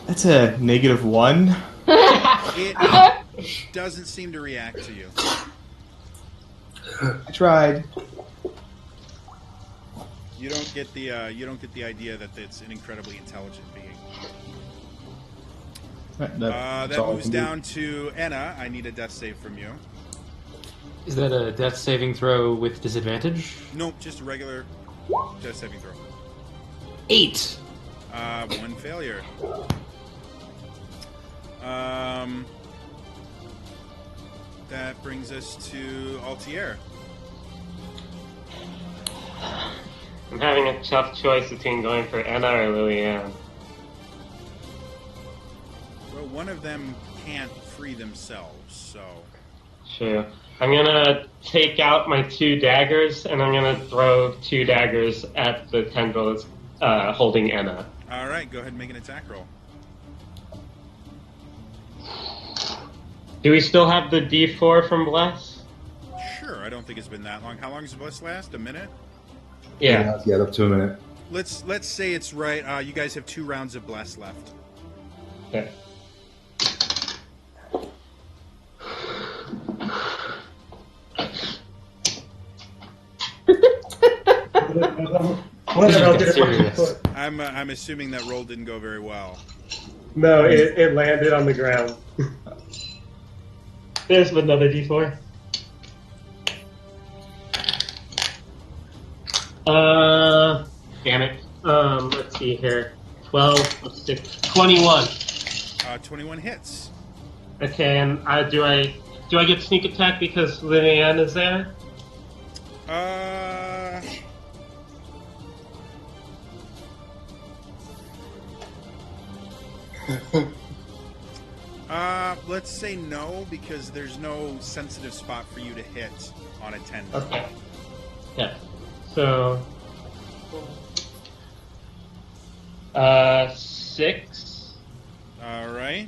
That's a -1. It doesn't seem to react to you. I tried. You don't get the idea that it's an incredibly intelligent being. That all I moves can do. down to Enna. I need a death save from you. Is that a death saving throw with disadvantage? Nope, just a regular death saving throw. 8. One failure. That brings us to Altier. I'm having a tough choice between going for Anna or Lilianne. Well, one of them can't free themselves, so. Sure. I'm gonna take out my 2 daggers, and I'm gonna throw 2 daggers at the tendril that's holding Anna. All right, go ahead and make an attack roll. Do we still have the D4 from Bless? Sure, I don't think it's been that long. How long does Bliss last? A minute? Yeah. Yeah, up to a minute. Let's say it's right. You guys have 2 rounds of Bless left. Okay. Serious. I'm assuming that roll didn't go very well. No, it landed on the ground. There's another D4. Damn it. Let's see here. 12 plus 6. 21. 21 hits. Okay, and do I get sneak attack because Lilianne is there? Let's say no, because there's no sensitive spot for you to hit on a 10. Okay. Yeah. So 6. All right.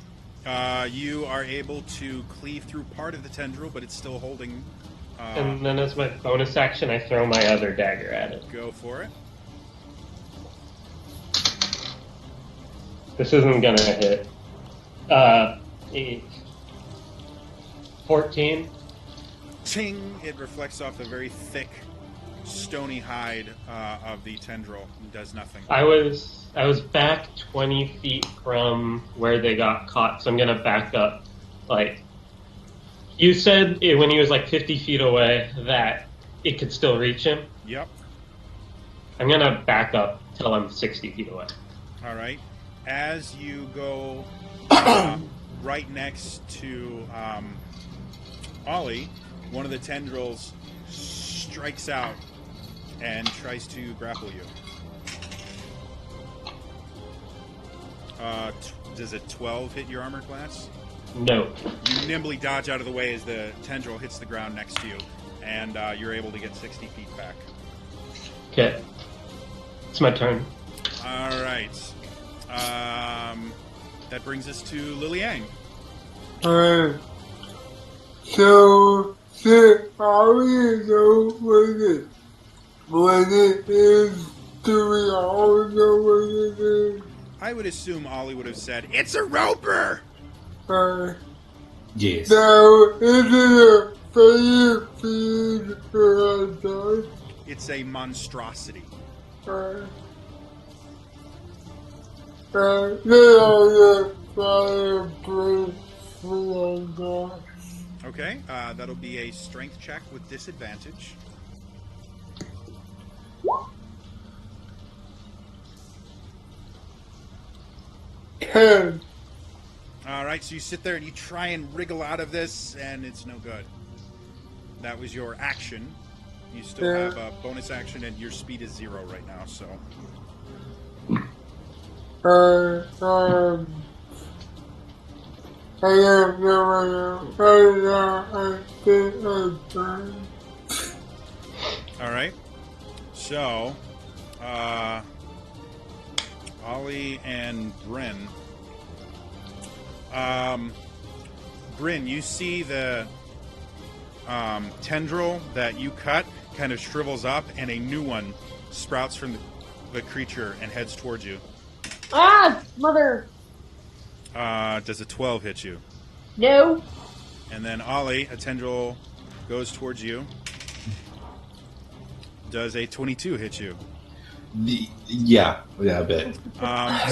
You are able to cleave through part of the tendril, but it's still holding. And then as my bonus action, I throw my other dagger at it. Go for it. This isn't gonna hit. 14. Ting! It reflects off the very thick, stony hide of the tendril and does nothing. I was back 20 feet from where they got caught, so I'm gonna back up. Like you said, when he was like 50 feet away, that it could still reach him. Yep. I'm gonna back up till I'm 60 feet away. All right. As you go right next to Ollie, one of the tendrils strikes out and tries to grapple you. Does a 12 hit your armor class? No. You nimbly dodge out of the way as the tendril hits the ground next to you, and you're able to get 60 feet back. Okay. It's my turn. All right. That brings us to Liliang. So, how do you know what it is? Do we all know what it is? I would assume Ollie would have said, "It's a roper!" Yes. So, is it a fire feed or a dog? It's a monstrosity. Okay, that'll be a strength check with disadvantage. All right, so you sit there and you try and wriggle out of this, and it's no good. That was your action. You still have a bonus action, and your speed is 0 right now, so... All right. So, Ollie and Bryn. Bryn, you see the tendril that you cut kind of shrivels up, and a new one sprouts from the creature and heads towards you. Ah, mother. Does a 12 hit you? No. And then Ollie, a tendril goes towards you. Does a 22 hit you? Yeah, a bit.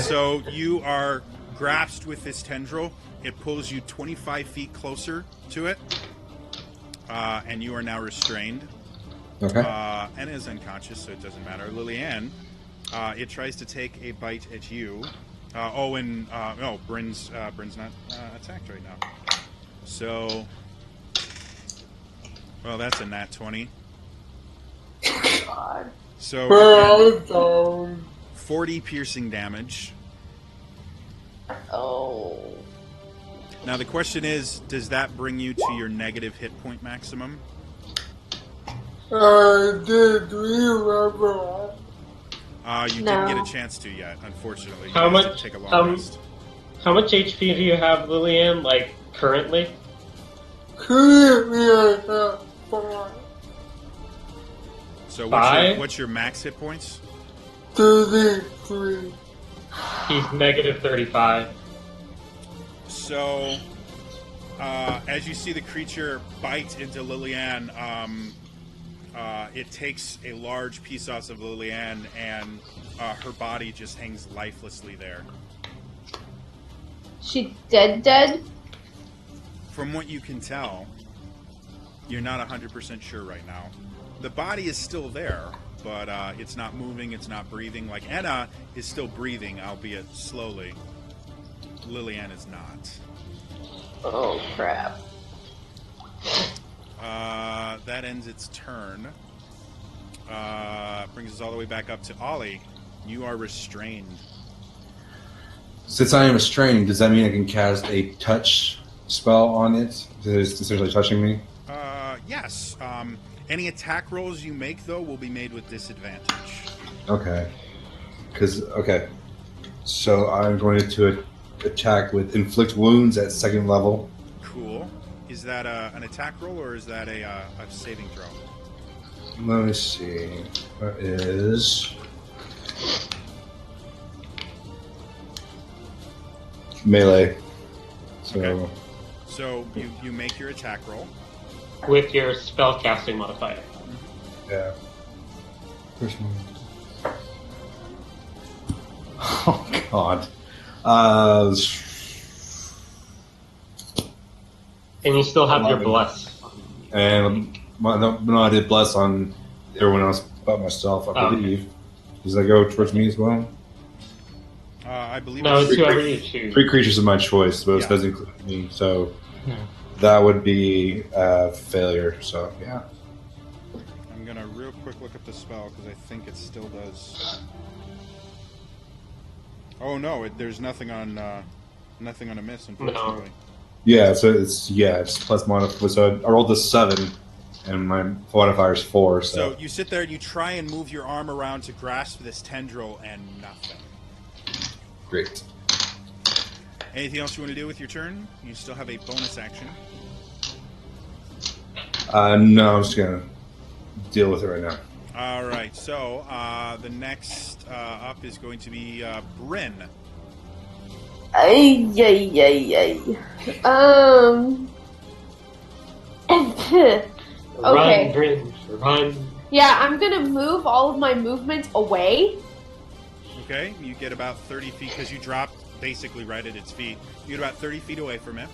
So you are grasped with this tendril. It pulls you 25 feet closer to it, and you are now restrained. Okay. And is unconscious, so it doesn't matter. Lilianne, it tries to take a bite at you. Bryn's not attacked right now. So, well, that's a nat 20. God. So Well, again, so 40 piercing damage. Oh. Now the question is, does that bring you to your negative hit point maximum? I did remember. You No. didn't get a chance to yet, unfortunately. How You guys did much, take a long rest. How much HP do you have, Lillian, like, currently? Currently, I have 5. So Five? what's your max hit points? 33. He's negative 35. So, as you see the creature bite into Liliane, it takes a large piece off of Liliane, and her body just hangs lifelessly there. She dead? From what you can tell, you're not 100% sure right now. The body is still there, but it's not moving, it's not breathing. Like, Enna is still breathing, albeit slowly. Liliane is not. Oh, crap. That ends its turn. Brings us all the way back up to Ollie. You are restrained. Since I am restrained, does that mean I can cast a touch spell on it? It's essentially touching me? Yes. Any attack rolls you make, though, will be made with disadvantage. Okay. Okay. So I'm going to attack with inflict wounds at 2nd level. Cool. Is that an attack roll, or is that a saving throw? Let me see. That is melee. So Okay. So you make your attack roll. With your spellcasting modifier. yeah. First one. Oh God. And you still have your bless. And no, I did bless on everyone else but myself, I Okay. believe. Does that go towards me as well? I believe No, it's Three- whoever you choose. 3 creatures of my choice, but Yeah. it does include me, so Yeah. that would be a failure. So yeah. I'm going to real quick look up the spell, because I think it still does... Oh, no, there's nothing on a miss, unfortunately. Yeah, so it's plus modifier. So I rolled a 7, and my modifier is 4. So So you sit there and you try and move your arm around to grasp this tendril, and nothing. great. Anything else you want to do with your turn? You still have a bonus action. No, I'm just gonna deal with it right now. All right, so the next up is going to be Bryn. Ay. Okay. Run, Bryn, run. Yeah, I'm gonna move all of my movement away. Okay, you get about 30 feet, because you dropped basically right at its feet. You get about 30 feet away from it.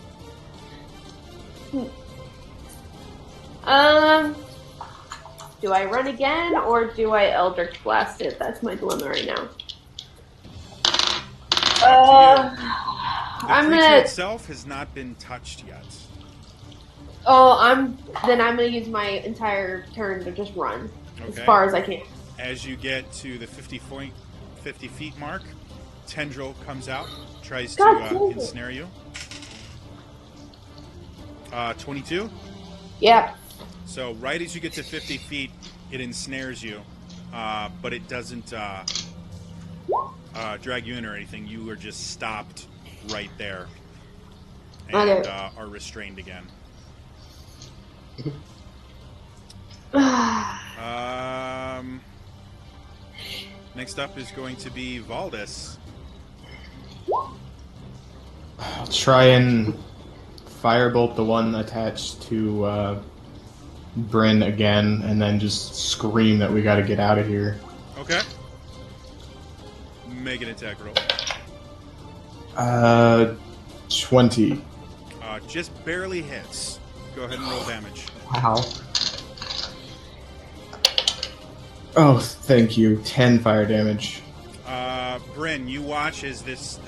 Do I run again, or do I Eldritch Blast it? That's my dilemma right now. Up to you. The I'm creature gonna. itself has not been touched yet. Oh, I'm gonna use my entire turn to just run as Okay. far as I can. As you get to the 50 feet mark, tendril comes out, tries God to damn it. ensnare you. 22. Yep. So right as you get to 50 feet, it ensnares you, but it doesn't drag you in or anything. You are just stopped right there and Okay. are restrained again. Next up is going to be Valdis. I'll try and firebolt the one attached to Bryn again, and then just scream that we got to get out of here. Okay. Make an attack roll. 20. Just barely hits. Go ahead and roll damage. Wow. Oh, thank you. 10 fire damage. Bryn, you watch as this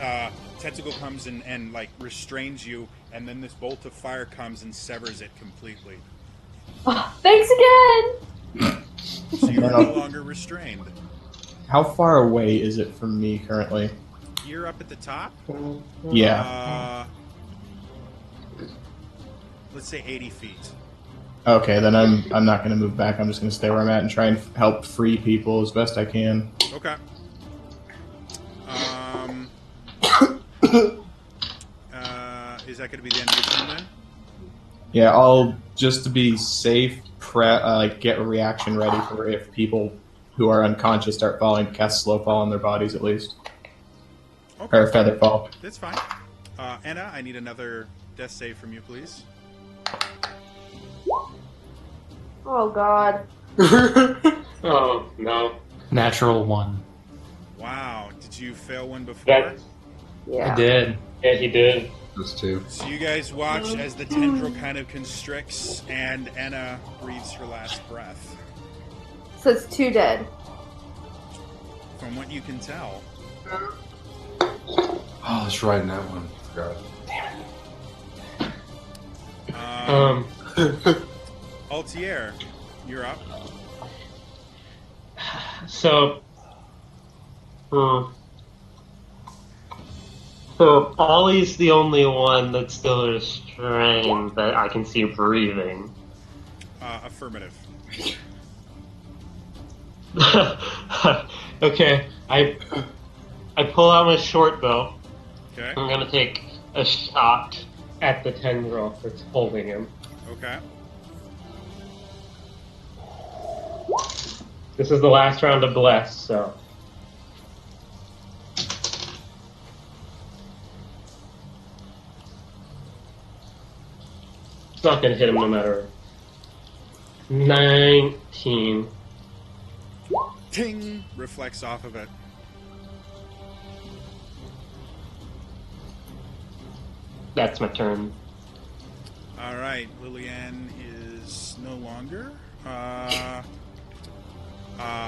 tentacle comes and like restrains you, and then this bolt of fire comes and severs it completely. Thanks again. So you are Now, no longer restrained. how far away is it from me currently? You're up at the top. Yeah. Let's say 80 feet. Okay, then I'm not going to move back. I'm just going to stay where I'm at and try and help free people as best I can. Okay. Is that going to be the end of your turn then? Yeah, I'll just to be safe, get a reaction ready for if people who are unconscious start falling, cast slow fall on their bodies at least, Okay. or feather fall. That's fine. Anna, I need another death save from you, please. Oh God. Oh no. Natural 1. Wow. Did you fail one before? That Yeah. I did. yeah, he did. Those two. So you guys watch as the tendril kind of constricts and Anna breathes her last breath. So it's 2 dead. From what you can tell. Oh, that's right in that one. Forgot. Altier, you're up. So, so Ollie's the only one that's still restrained that I can see breathing. Affirmative. Okay, I pull out my short bow. Okay. I'm gonna take a shot at the tendril that's holding him. Okay. This is the last round of bless, so. It's not gonna hit him no matter. 19. Ting! Reflects off of it. That's my turn. All right. Lillian is no longer.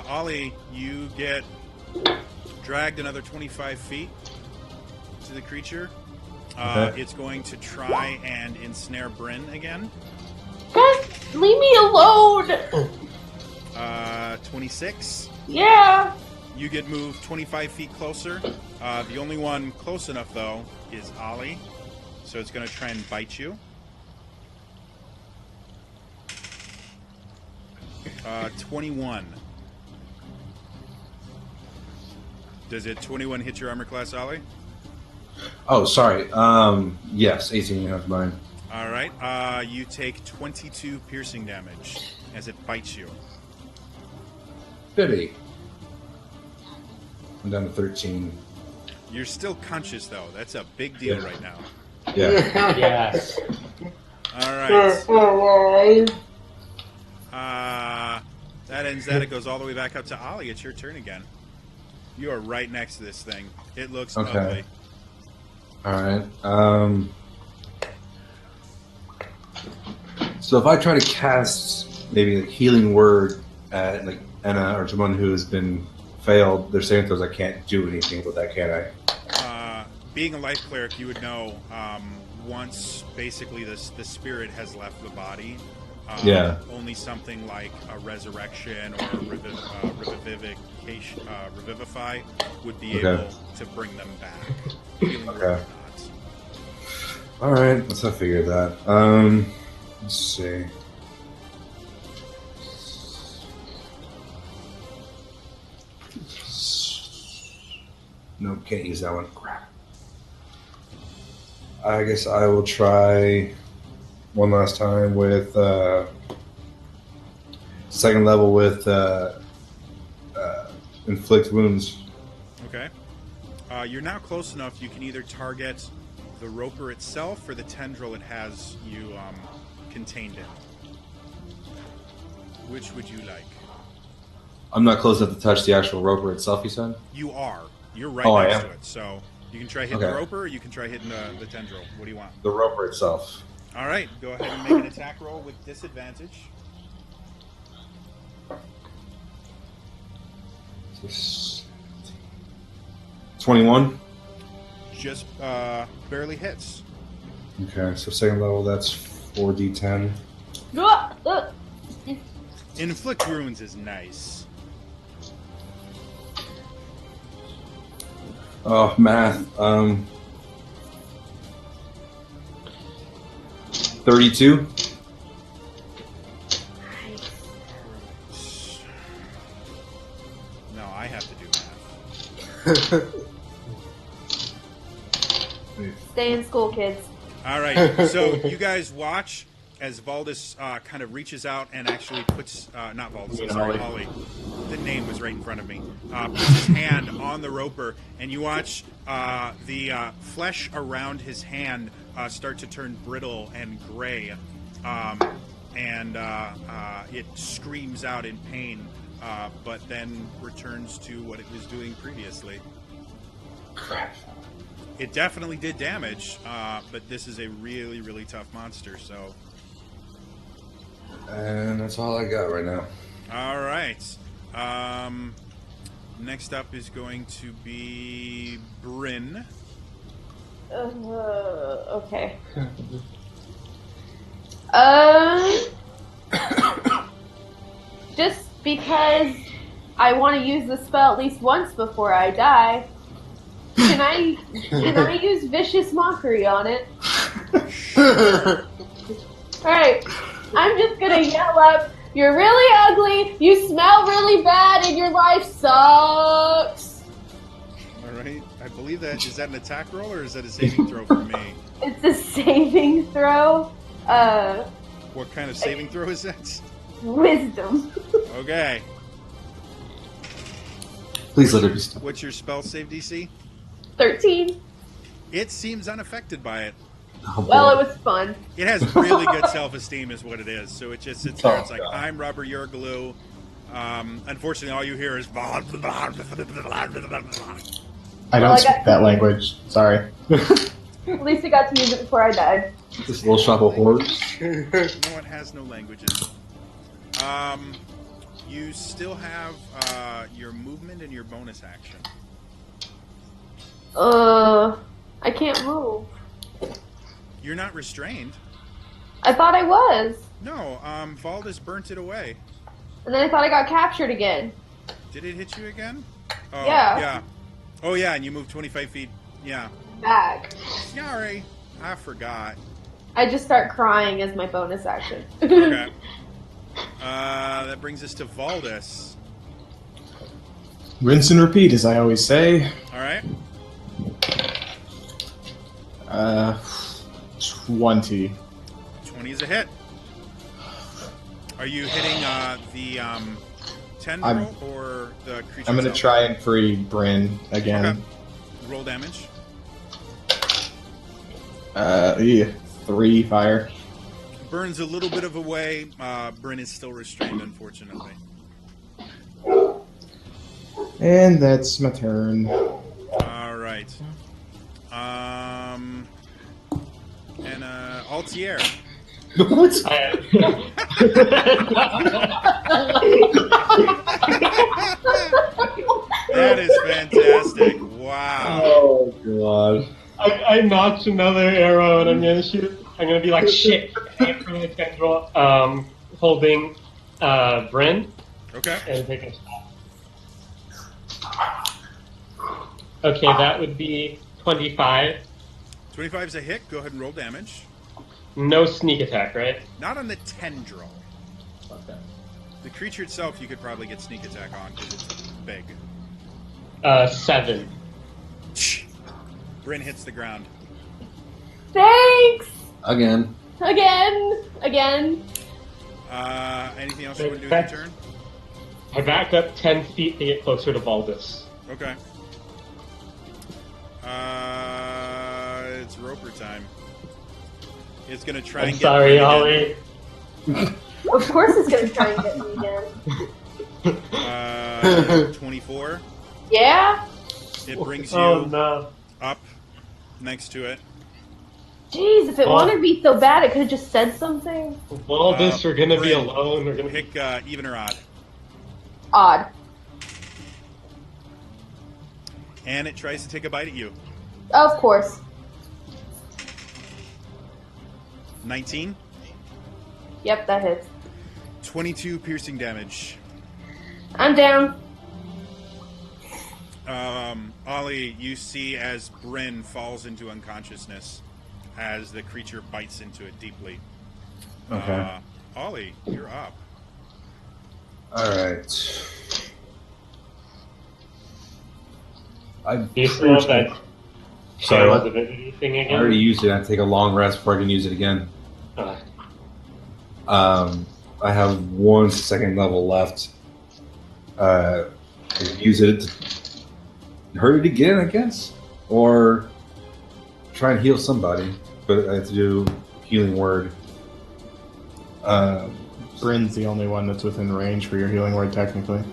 Ollie, you get dragged another 25 feet to the creature. Okay. It's going to try and ensnare Bryn again. Guys, leave me alone. 26. Yeah. You get moved 25 feet closer. The only one close enough, though, is Ollie. So it's going to try and bite you. 21. Does it 21 hit your armor class, Ollie? Oh, sorry. Yes, 18 you have mine. All right. You take 22 piercing damage as it bites you. Pity. I'm down to 13. You're still conscious, though. That's a big deal right now. Yeah. Yes. All right. That ends that. It goes all the way back up to Ollie. It's your turn again. You are right next to this thing. It looks ugly. All right. So if I try to cast maybe a healing word at like Anna or someone who has been failed, they're saying those I can't do anything with that, can I? Being a life cleric, you would know once basically the spirit has left the body. Only something like a resurrection or revivify would be able to bring them back. Healing word would not. All right, let's not figure that. Let's see. Nope, can't use that one. Crap. I guess I will try one last time with second level with inflict wounds. Okay. You're now close enough. You can either target the roper itself or the tendril it has you contained in. Which would you like? I'm not close enough to touch the actual roper itself, you said? You are. You're right Oh, next I to am? it. So you can try hitting the roper or you can try hitting the tendril. What do you want? The roper itself. All right. Go ahead and make an attack roll with disadvantage. 21? Just barely hits. Okay, so second level, that's 4d10. Inflict wounds is nice. Oh, math. 32. No, I have to do math. Stay in school, kids. All right, so you guys watch as Valdis kind of reaches out and actually puts, not Valdis, I'm sorry, Holly. The name was right in front of me. Puts his hand on the roper, and you watch the flesh around his hand start to turn brittle and gray, and it screams out in pain, but then returns to what it was doing previously. Crap. It definitely did damage, but this is a really, really tough monster, so... And that's all I got right now. All right. Next up is going to be Bryn. Okay. Just because I want to use the spell at least once before I die, can I use Vicious Mockery on it? Alright, I'm just gonna yell up, "You're really ugly, you smell really bad, and your life sucks!" Alright, I believe that. Is that an attack roll or is that a saving throw for me? It's a saving throw. What kind of saving throw is that? Wisdom. Okay. Please let it be still. What's your spell save DC? 13. It seems unaffected by it. Oh, boy. Well, it was fun. It has really good self-esteem is what it is. So it just sits there. It's like, I'm rubber, you're glue. Unfortunately, all you hear is... I don't Well, speak that language. Sorry. At least I got to use it before I died. This little shop of horrors. No one has no languages. You still have your movement and your bonus action. I can't move. You're not restrained. I thought I was. No, Valdis burnt it away. And then I thought I got captured again. Did it hit you again? Oh, Yeah. Yeah. Oh, yeah, and you moved 25 feet. Yeah. Back. Sorry. I forgot. I just start crying as my bonus action. Okay. That brings us to Valdis. Rinse and repeat, as I always say. All right. 20. 20 is a hit. Are you hitting the tendril or the creature? I'm gonna itself? try and free Bryn again. Okay. Roll damage. Yeah, 3 fire. Burns a little bit of a way. Bryn is still restrained, unfortunately. And that's my turn. All right. And Altier. What? That is fantastic. Wow. Oh, God. I notch another arrow and I'm gonna shoot. I'm gonna be like, shit, aim for the tendril. Holding Bryn Okay. and take a shot. Okay, that would be 25. 25 is a hit. Go ahead and roll damage. No sneak attack, right? Not on the tendril. Okay. The creature itself, you could probably get sneak attack on because it's big. 7. Bryn hits the ground. Thanks! Again. Again! Anything else you want to do with your turn? I back up 10 feet to get closer to Baldus. Okay. It's Roper time. It's gonna try I'm and get sorry, Bryn Ollie. Of course it's gonna try and get me again. 24. Yeah? It brings you Oh no. up next to it. Jeez, if it wanted me so bad, it could have just said something. Baldus, we're gonna be Bryn, alone. We're gonna Pick even or odd. Odd. And it tries to take a bite at you. Of course. 19. Yep, that hits. 22 piercing damage. I'm down. Ollie, you see as Bryn falls into unconsciousness as the creature bites into it deeply. Okay. Ollie, you're up. All right. You still have that Sorry, channel what? divinity thing I again? already used it. I have to take a long rest before I can use it again. I have 1 second level left. I can use it to hurt it again, I guess, or try and heal somebody. But I have to do healing word. Bryn's the only one that's within range for your healing word, technically.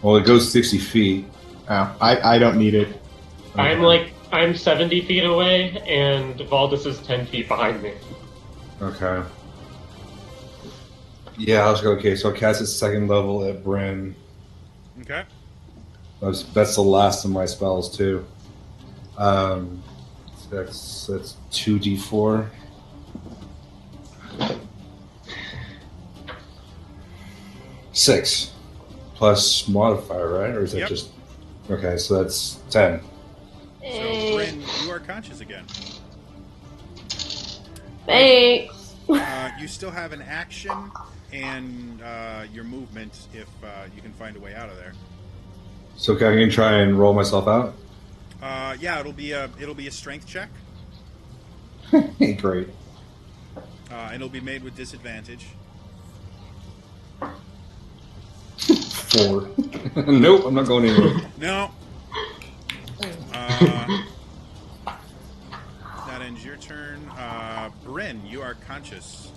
Well, it goes 60 feet. Oh, I don't need it. I'm 70 feet away, and Valdis is 10 feet behind me. Okay. Yeah, I'll just go. Okay, so I'll cast it second level at Bryn. Okay. That's the last of my spells too. That's 2d4. Six plus modifier, right? Or is that Yep. just okay? So that's 10. So, Bryn, you are conscious again. Thanks. You still have an action and your movement if you can find a way out of there. So can I try and roll myself out? Yeah, it'll be a strength check, Great. and it'll be made with disadvantage. 4. Nope, I'm not going anywhere. No. That ends your turn. Bryn, you are conscious.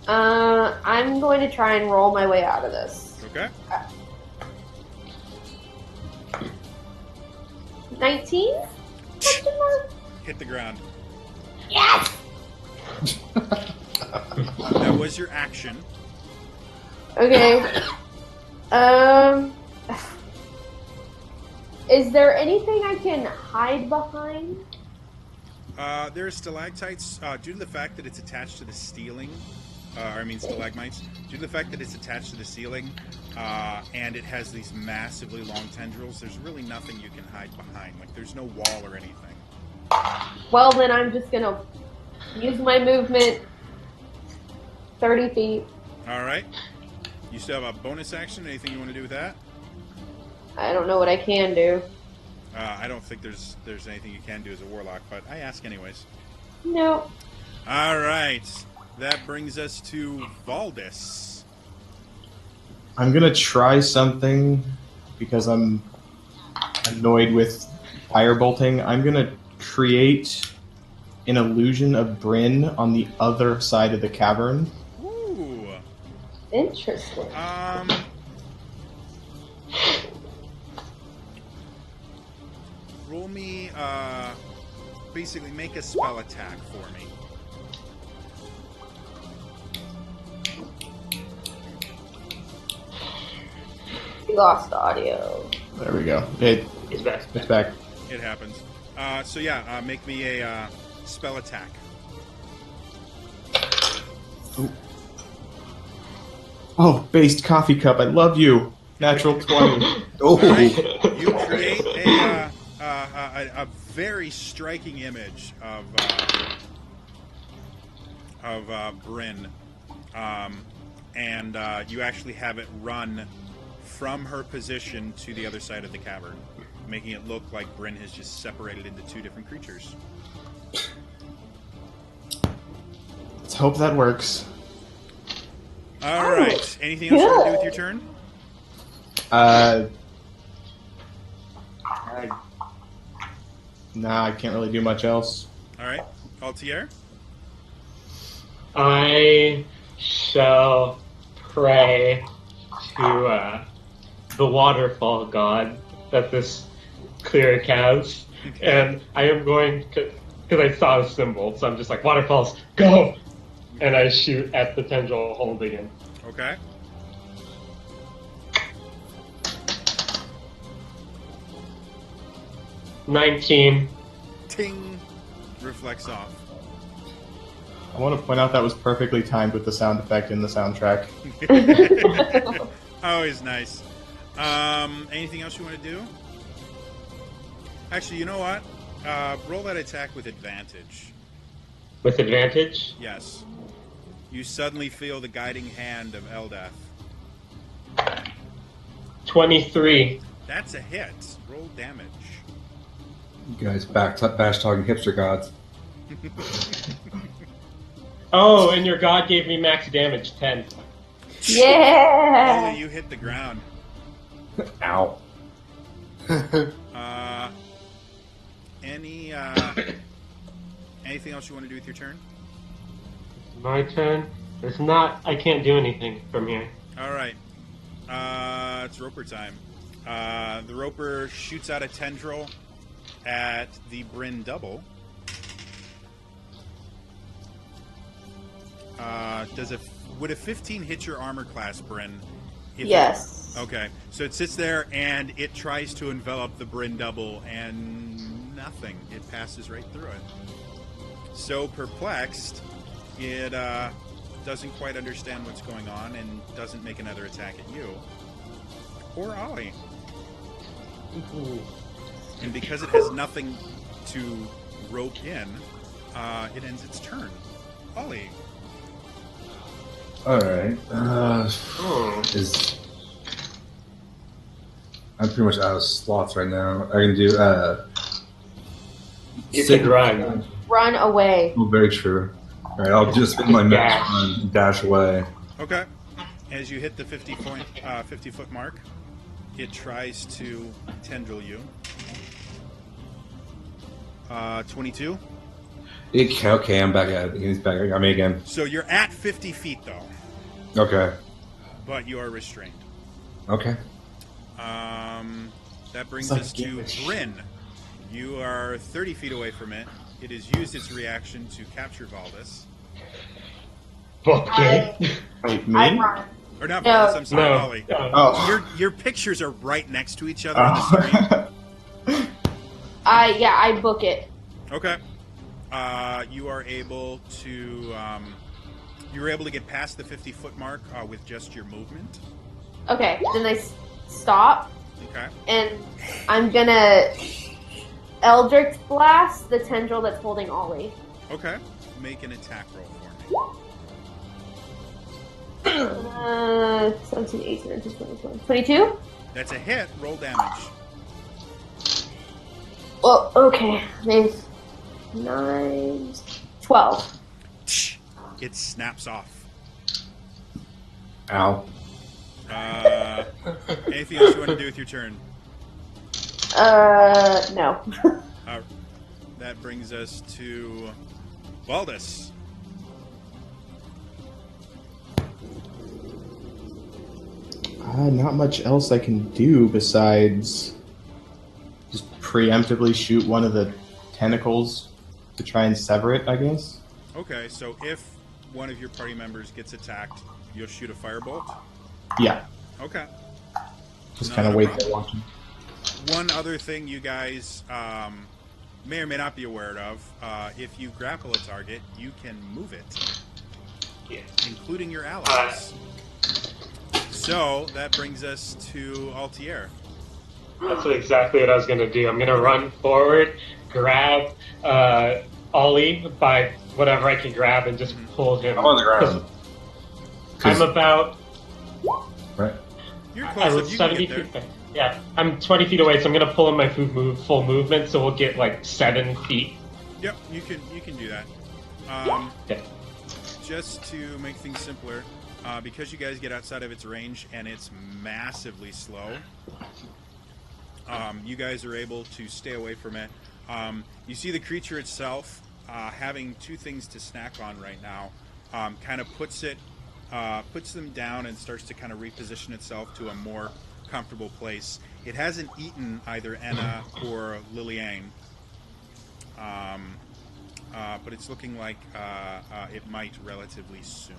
I'm going to try and roll my way out of this. Okay. 19? Question mark? Hit the ground. Yes! That was your action. Okay. Is there anything I can hide behind? There are stalactites, due to the fact that it's attached to the ceiling, stalagmites, due to the fact that it's attached to the ceiling, and it has these massively long tendrils, there's really nothing you can hide behind. Like, there's no wall or anything. Well, then I'm just gonna use my movement 30 feet. Alright. You still have a bonus action? Anything you want to do with that? I don't know what I can do. I don't think there's anything you can do as a warlock, but I ask anyways. No. Alright. That brings us to Valdis. I'm gonna try something because I'm annoyed with firebolting. I'm gonna create an illusion of Bryn on the other side of the cavern. Ooh. Interesting. Roll me, basically make a spell attack for me. We lost audio. There we go. It's back. It's back. It happens. Make me a spell attack. Ooh. Oh, based coffee cup. I love you. Natural 20. Oh, Right. You create a very striking image of Bryn, and you actually have it run from her position to the other side of the cavern, making it look like Bryn has just separated into two different creatures. Let's hope that works. All right. Anything else you want to do with your turn? Nah, I can't really do much else. All right. Altier? I shall pray to the waterfall god that this cleric has, and I am going to, because I saw a symbol, so I'm just like, waterfalls, go! And I shoot at the tendril holding him. Okay. $19. Ting! Reflects off. I want to point out that was perfectly timed with the sound effect in the soundtrack. Always nice. Anything else you want to do? Actually, you know what? Roll that attack with advantage. With advantage? Yes. You suddenly feel the guiding hand of Eldath. 23. That's a hit. Roll damage. You guys bash talking hipster gods. Oh, and your god gave me max damage, 10. Yeah. Only you hit the ground. Ow. Anything else you want to do with your turn? My turn? There's not... I can't do anything from here. All right. It's Roper time. The Roper shoots out a tendril at the Bryn double. Would a 15 hit your armor class, Bryn? Yes. Okay, so it sits there and it tries to envelop the Bryn double, and nothing. It passes right through it. So perplexed, it doesn't quite understand what's going on and doesn't make another attack at you. Or Ollie. And because it has nothing to rope in, it ends its turn. Ollie. Alright. I'm pretty much out of slots right now. I can do You can run. Run away. Oh, very true. Alright, I'll just spin my next run and dash away. Okay. As you hit the 50-foot mark, it tries to tendril you. 22. Okay, I'm back at it. He's back at me again. So you're at 50 feet, though, Okay. but you are restrained. Okay. That brings It's like us to damage. Bryn. You are 30 feet away from it. It has used its reaction to capture Valdis. Okay. Wait, I me? run. Or not No. Valdis, I'm sorry, No. Ollie. Oh. Your pictures are right next to each other on the screen. I book it. Okay. You are able to get past the 50-foot mark with just your movement. Okay, then I stop, Okay. and I'm gonna Eldritch Blast the tendril that's holding Ollie. Okay. Make an attack roll for me. 17, 18, 19, 20, 22? That's a hit. Roll damage. Well, okay. There's 9, 12. It snaps off. Ow. Anything else you want to do with your turn? No. That brings us to Valdis. Not much else I can do besides just preemptively shoot one of the tentacles to try and sever it, I guess. Okay, so if one of your party members gets attacked, you'll shoot a firebolt? Yeah, Okay. just Not kind of a wait problem. there watching. One other thing you guys may or may not be aware of, if you grapple a target, you can move it, including your allies. So that brings us to Altier. That's exactly what I was going to do. I'm going to run forward, grab Ollie by whatever I can grab, and just pull him. I'm on the ground. I'm about Right. You're I close. was If you 70 can get there. feet. Yeah, I'm 20 feet away, so I'm going to pull in my full movement, so we'll get like 7 feet. Yep, you can do that. Okay. Just to make things simpler, because you guys get outside of its range and it's massively slow, you guys are able to stay away from it. You see the creature itself having two things to snack on right now. Kind of puts them down and starts to kind of reposition itself to a more comfortable place. It hasn't eaten either Enna or Liliane, but it's looking like it might relatively soon.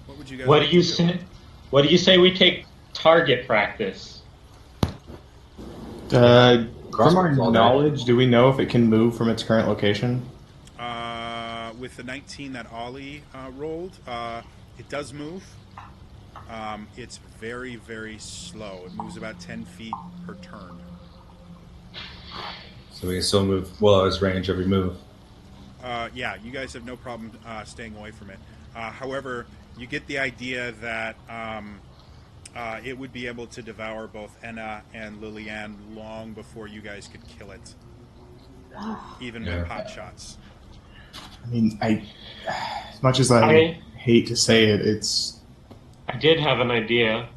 What would you guys? What like do you to say? What do you say we take target practice? From our Crossbows all day. knowledge, do we know if it can move from its current location? with the 19 that Ollie rolled, it does move. It's very, very slow. It moves about 10 feet per turn. So we can still move well out of his range every move. Yeah, you guys have no problem staying away from it. However, you get the idea that it would be able to devour both Enna and Liliane long before you guys could kill it, even with pot shots. I mean, as much as I hate to say it, it's. I did have an idea.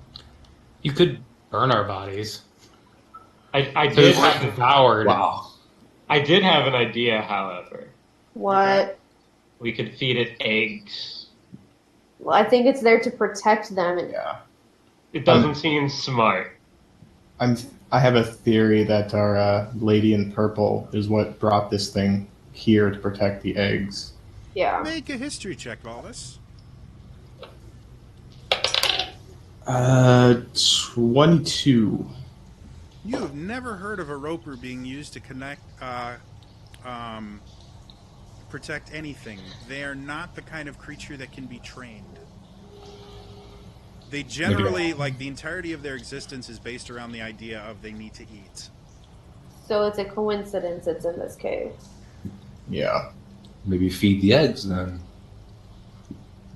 You could burn our bodies. I So did it's like have devoured. Wow. I did have an idea, however. What? We could feed it eggs. Well, I think it's there to protect them. And Yeah. It doesn't seem smart. I have a theory that our lady in purple is what brought this thing here to protect the eggs. yeah. Make a history check, Valvis. 22. You have never heard of a roper being used to protect anything. They are not the kind of creature that can be trained. They generally, like, the entirety of their existence is based around the idea of they need to eat. So it's a coincidence it's in this cave. Yeah. Maybe feed the eggs then.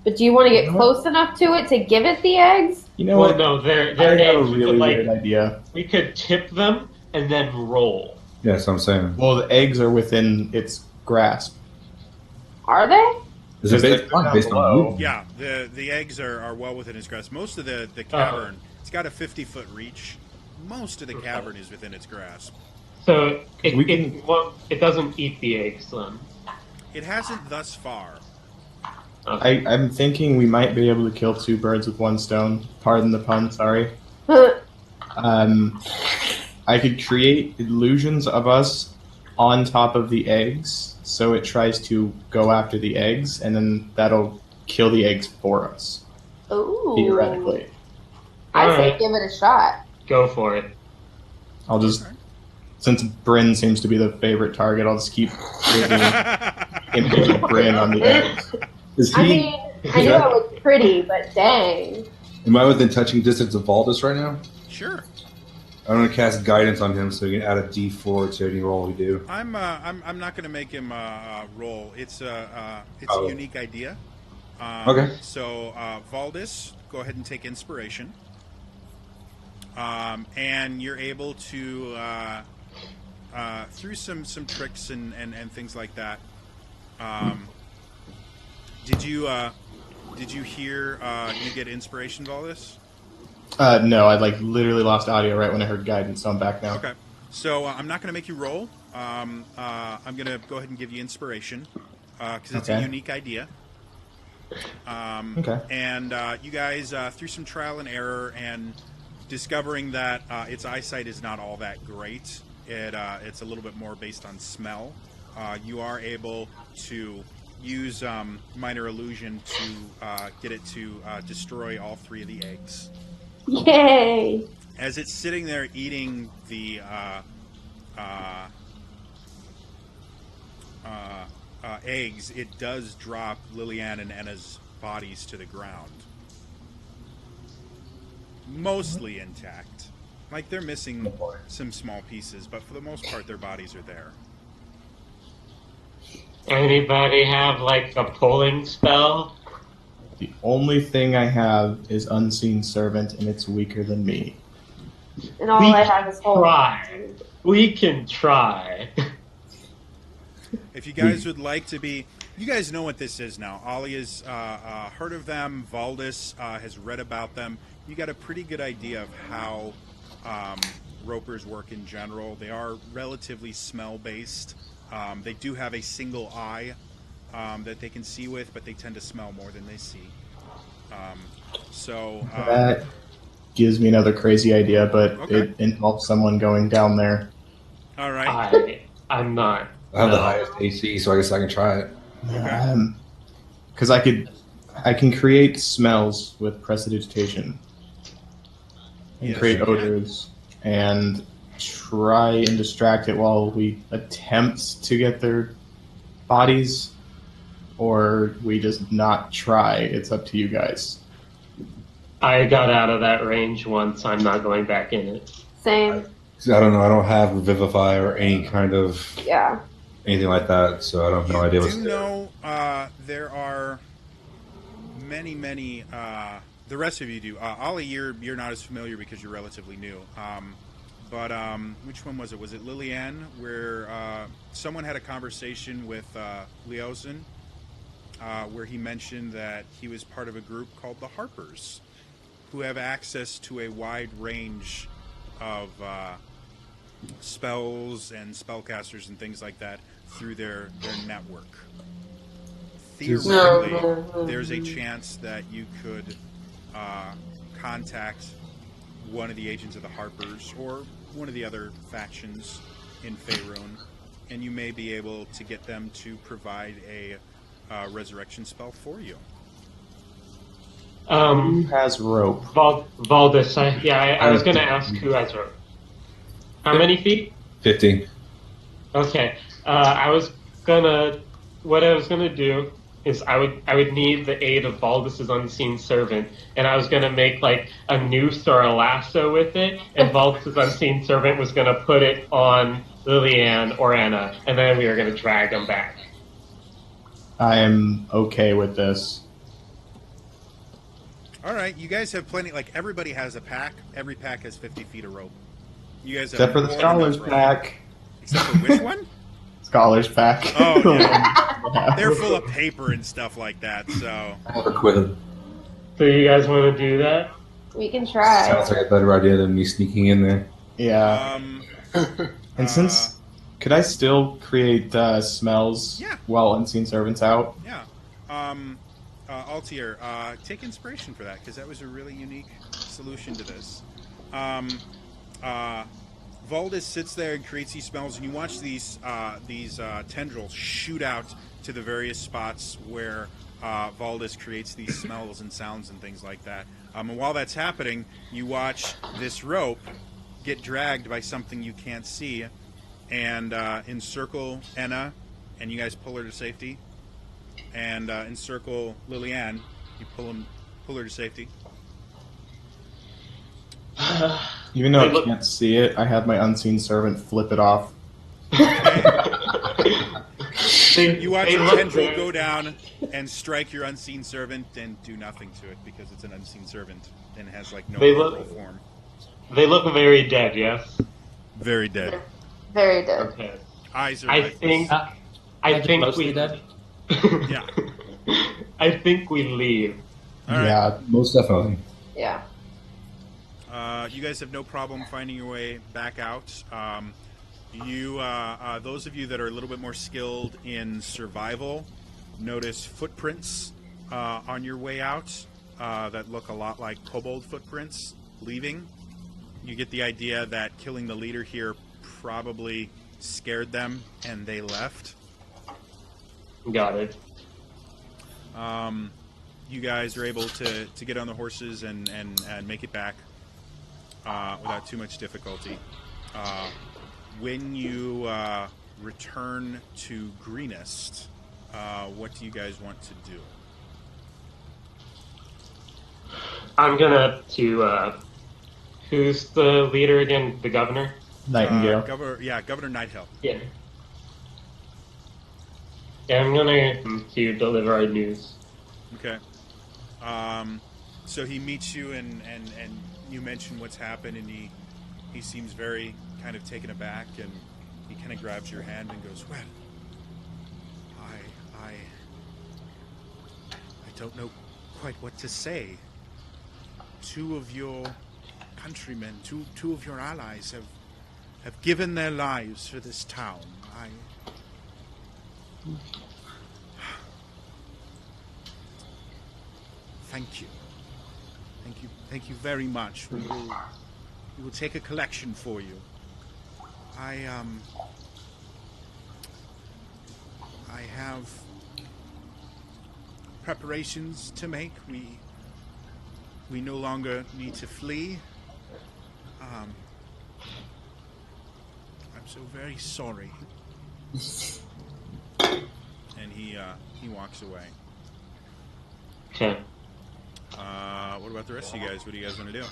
But do you want to get close enough to it to give it the eggs? You know Well, what? no, they're I have a eggs. really weird idea. We could tip them and then roll. Yeah, that's what I'm saying. Well, the eggs are within its grasp. Are they? Is it Just based, like based down on below. movement? Yeah, the eggs are well within its grasp. Most of the cavern, it's got a 50-foot reach. Most of the cavern is within its grasp. So We it doesn't eat the eggs then. It hasn't thus far. I'm thinking we might be able to kill two birds with one stone. Pardon the pun, sorry. I could create illusions of us on top of the eggs, so it tries to go after the eggs, and then that'll kill the eggs for us, Ooh. theoretically. I say Alright. give it a shot. Go for it. I'll just, since Bryn seems to be the favorite target, I'll just keep creating images of Bryn on the eggs. Is I he? mean, I knew I was pretty, but dang. Am I within touching distance of Valdus right now? Sure. I'm going to cast guidance on him so he can add a D4 to any roll we do. I'm not going to make him roll. It's a unique idea. Okay. So Valdis, go ahead and take inspiration. And you're able to through some tricks and things like that. Did you hear you get inspiration, Valdis? No, I literally lost audio right when I heard guidance, so I'm back now. Okay. So I'm not going to make you roll. I'm going to go ahead and give you inspiration because it's a unique idea. Okay. And you guys, through some trial and error and discovering that its eyesight is not all that great, it's a little bit more based on smell, you are able to use minor illusion to get it to destroy all three of the eggs. Yay! As it's sitting there eating the eggs, it does drop Liliane and Enna's bodies to the ground. Mostly intact. Like, they're missing some small pieces, but for the most part, their bodies are there. Anybody have like a pulling spell? The only thing I have is Unseen Servant, and it's weaker than me. And all I have is hold. Try. We can try. If you guys would like to be... You guys know what this is now. Ollie has heard of them. Valdis has read about them. You got a pretty good idea of how ropers work in general. They are relatively smell-based. They do have a single eye that they can see with, but they tend to smell more than they see. That gives me another crazy idea, but Okay. it involves someone going down there. All right. I'm not. I have the highest AC, so I guess I can try it. Because I can create smells with prestidigitation and Yes, create you can. odors and try and distract it while we attempt to get their bodies. or we just not try. It's up to you guys. I got out of that range once. I'm not going back in it. Same. I don't know. I don't have Revivify or any kind of Yeah. anything like that, so I don't have no idea You what's do there. know there are many. The rest of you do. Ollie, you're not as familiar because you're relatively new. But which one was it? Was it Lilianne, where someone had a conversation with Leosin, where he mentioned that he was part of a group called the Harpers, who have access to a wide range of spells and spellcasters and things like that through their network. Theoretically, there's a chance that you could contact one of the agents of the Harpers or one of the other factions in Faerun, and you may be able to get them to provide a resurrection spell for you. Who has rope? Valdis. I was going to ask who has rope. How many feet? 50. Okay. What I was gonna do is I would need the aid of Valdis's unseen servant, and I was gonna make like a noose or a lasso with it, and Valdis's unseen servant was gonna put it on Lilianne or Anna, and then we were gonna drag them back. I am okay with this. All right, you guys have plenty. Like everybody has a pack. Every pack has 50 feet of rope. You guys have Except for the more than Scholars enough rope. Pack. Except for which one? Scholars Pack. Oh, yeah. They're full of paper and stuff like that. So I have a quid. So you guys want to do that? We can try. Sounds like a better idea than me sneaking in there. Yeah. And since... Could I still create smells Yeah. while Unseen Servant's out? Yeah. Altier, take inspiration for that, because that was a really unique solution to this. Valdis sits there and creates these smells, and you watch these tendrils shoot out to the various spots where Valdis creates these smells and sounds and things like that. And while that's happening, you watch this rope get dragged by something you can't see, and encircle Enna, and you guys pull her to safety. And encircle Lilianne, you pull her to safety. Even though I can't see it, I have my Unseen Servant flip it off. You watch a tendril go down and strike your unseen servant and do nothing to it because it's an unseen servant and has like no corporal form. They look very dead, yes? Very dead. Very dead. Okay. Eyes are I lifeless. think mostly we... dead. Yeah. I think we leave. All right. Yeah. Most definitely. Yeah. You guys have no problem finding your way back out. Those of you that are a little bit more skilled in survival, notice footprints on your way out that look a lot like kobold footprints leaving. You get the idea that killing the leader here probably scared them and they left. Got it. You guys are able to get on the horses and make it back without too much difficulty. When you return to Greenest, what do you guys want to do? I'm gonna who's the leader again? The governor? Nightingale. Governor Nighthill. Yeah. Yeah, I'm gonna to deliver our news. Okay. So he meets you and you mention what's happened, and he seems very kind of taken aback, and he kind of grabs your hand and goes, "Well, I don't know quite what to say. Two of your countrymen, two of your allies have given their lives for this town. Thank you. Thank you very much. We will take a collection for you. I have preparations to make. We no longer need to flee. I'm so very sorry." And he walks away. Okay. What about the rest of you guys? What do you guys want to do?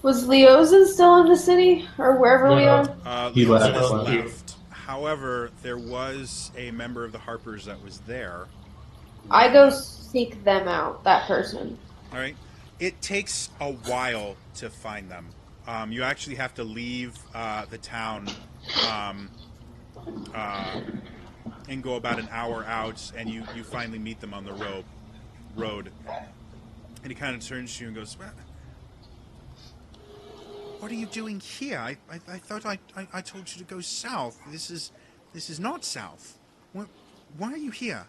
Was Leozen still in the city or wherever we No. are? He Leosin left. is No, he- left. However, there was a member of the Harpers that was there. I go seek them out. That person. All right. It takes a while to find them. You actually have to leave the town and go about an hour out, and you finally meet them on the road. And he kind of turns to you and goes, "What are you doing here? I thought I told you to go south. This is not south. Why are you here?"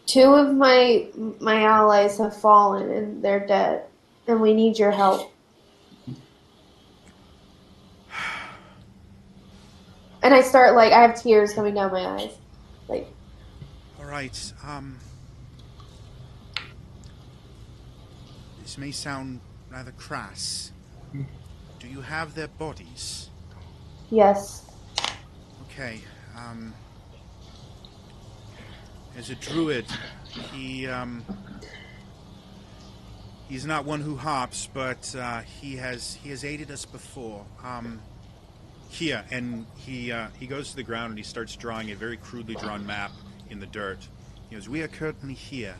Two of my allies have fallen and they're dead, and we need your help. And I start I have tears coming down my eyes. All right. This may sound rather crass. Do you have their bodies? Yes. Okay. As a druid, he's not one who hops, but he has aided us before. Here, and he goes to the ground and he starts drawing a very crudely drawn map in the dirt. He goes, "We are currently here,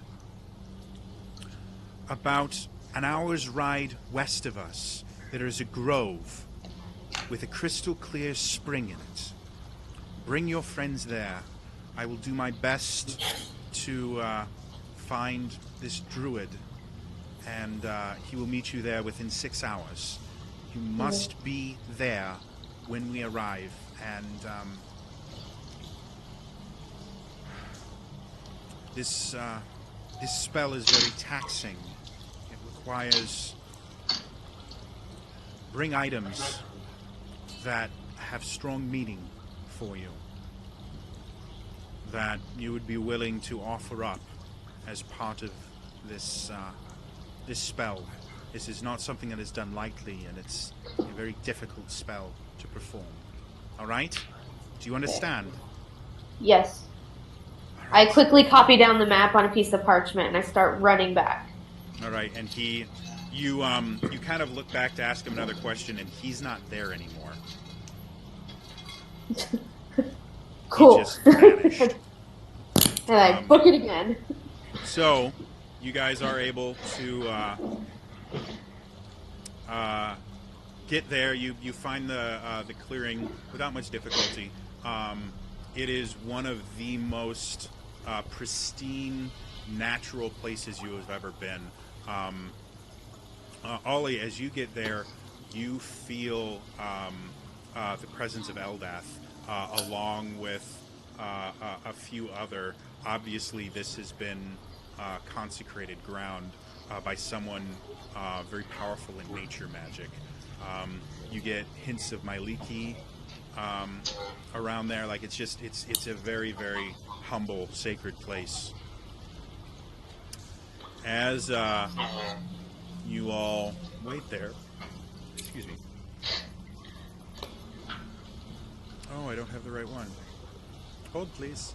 about an hour's ride west of us. There is a grove with a crystal clear spring in it. Bring your friends there. I will do my best to find this druid, and he will meet you there within 6 hours. You must be there when we arrive, and this spell is very taxing. It requires bring items that have strong meaning for you, that you would be willing to offer up as part of this spell. This is not something that is done lightly, and it's a very difficult spell to perform. All right? Do you understand? Yes. All I right. quickly copy down the map on a piece of parchment and I start running back. All right, and you kind of look back to ask him another question, and he's not there anymore. Cool. He just vanished. And I book it again. So, you guys are able to get there. You find the clearing without much difficulty. It is one of the most pristine, natural places you have ever been. Ollie, as you get there, you feel the presence of Eldath, along with a few other. Obviously, this has been consecrated ground by someone very powerful in nature magic. You get hints of Myliki around there. Like it's a very, very humble, sacred place. As you all wait there, excuse me. Oh, I don't have the right one. Hold, please.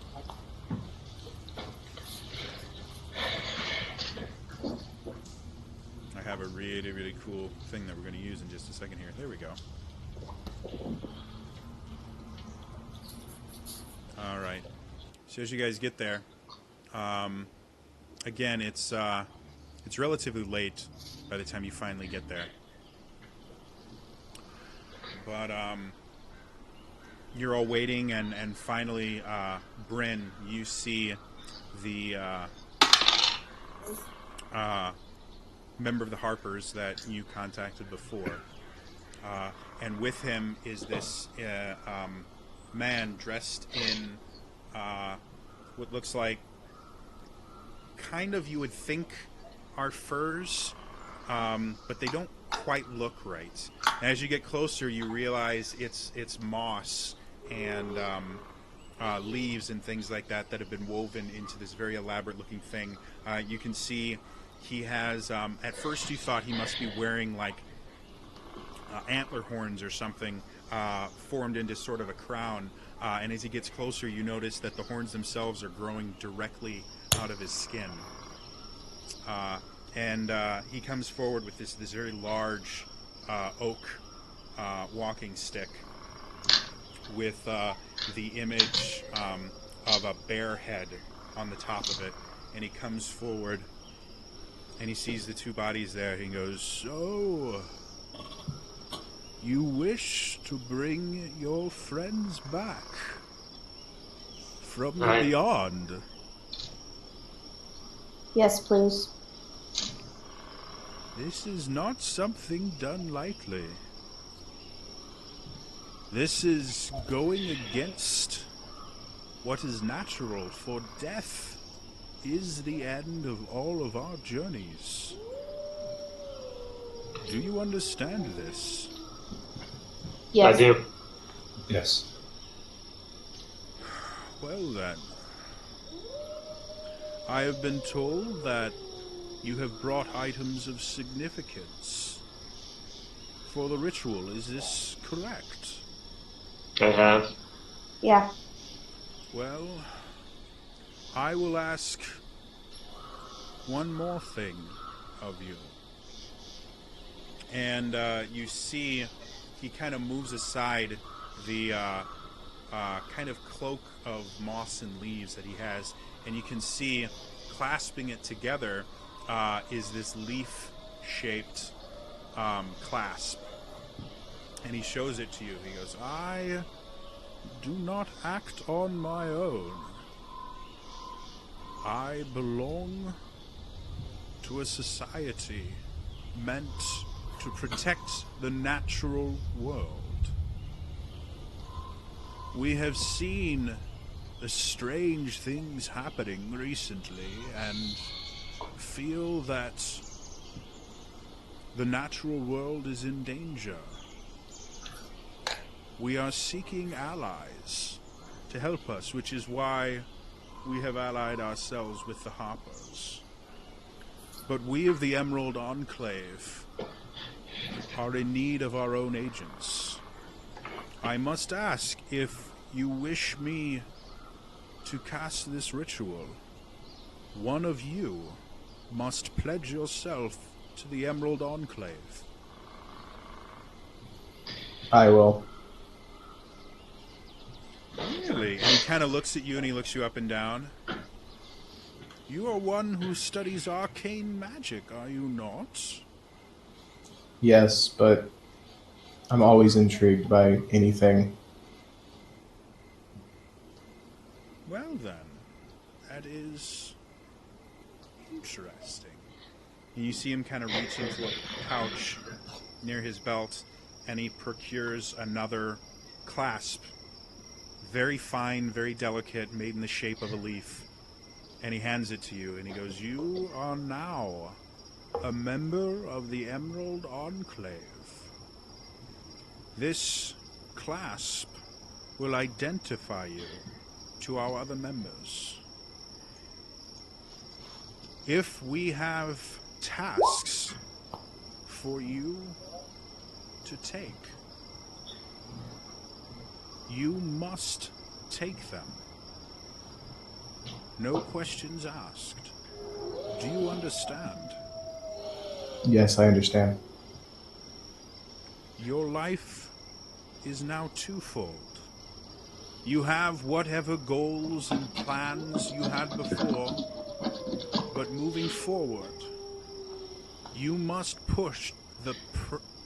I have a really, really cool thing that we're going to use in just a second here. There we go. All right. So as you guys get there, again, it's relatively late by the time you finally get there. But you're all waiting, and finally, Bryn, you see the member of the Harpers that you contacted before. And with him is this man dressed in what looks like kind of, you would think, are furs, but they don't quite look right. And as you get closer, you realize it's moss and leaves and things like that have been woven into this very elaborate looking thing. You can see he has, at first you thought he must be wearing like antler horns or something formed into sort of a crown. And as he gets closer, you notice that the horns themselves are growing directly out of his skin. And he comes forward with this very large oak walking stick with the image of a bear head on the top of it. And he comes forward and he sees the two bodies there. He goes, "So, you wish to bring your friends back from the beyond?" Yes, please. This is not something done lightly. This is going against what is natural, for death is the end of all of our journeys. Do you understand this? Yes. I do. Yes. Well then, I have been told that you have brought items of significance for the ritual. Is this correct? I have. Yeah. Well, I will ask one more thing of you. And you see he kind of moves aside the kind of cloak of moss and leaves that he has, and you can see clasping it together is this leaf-shaped clasp. And he shows it to you. He goes, "I do not act on my own. I belong to a society meant to protect the natural world. We have seen the strange things happening recently and feel that the natural world is in danger. We are seeking allies to help us, which is why we have allied ourselves with the Harpers. But we of the Emerald Enclave are in need of our own agents. I must ask if you wish me to cast this ritual. One of you must pledge yourself to the Emerald Enclave." I will. Really? And he kind of looks at you and he looks you up and down. "You are one who studies arcane magic, are you not?" Yes, but I'm always intrigued by anything. Well then, that is interesting. And you see him kind of reach into a pouch near his belt, and he procures another clasp. Very fine, very delicate, made in the shape of a leaf. And he hands it to you, and he goes, "You are now a member of the Emerald Enclave. This clasp will identify you to our other members. If we have tasks for you to take, you must take them. No questions asked. Do you understand? Yes, I understand. Your life is now twofold. You have whatever goals and plans you had before, but moving forward, you must push the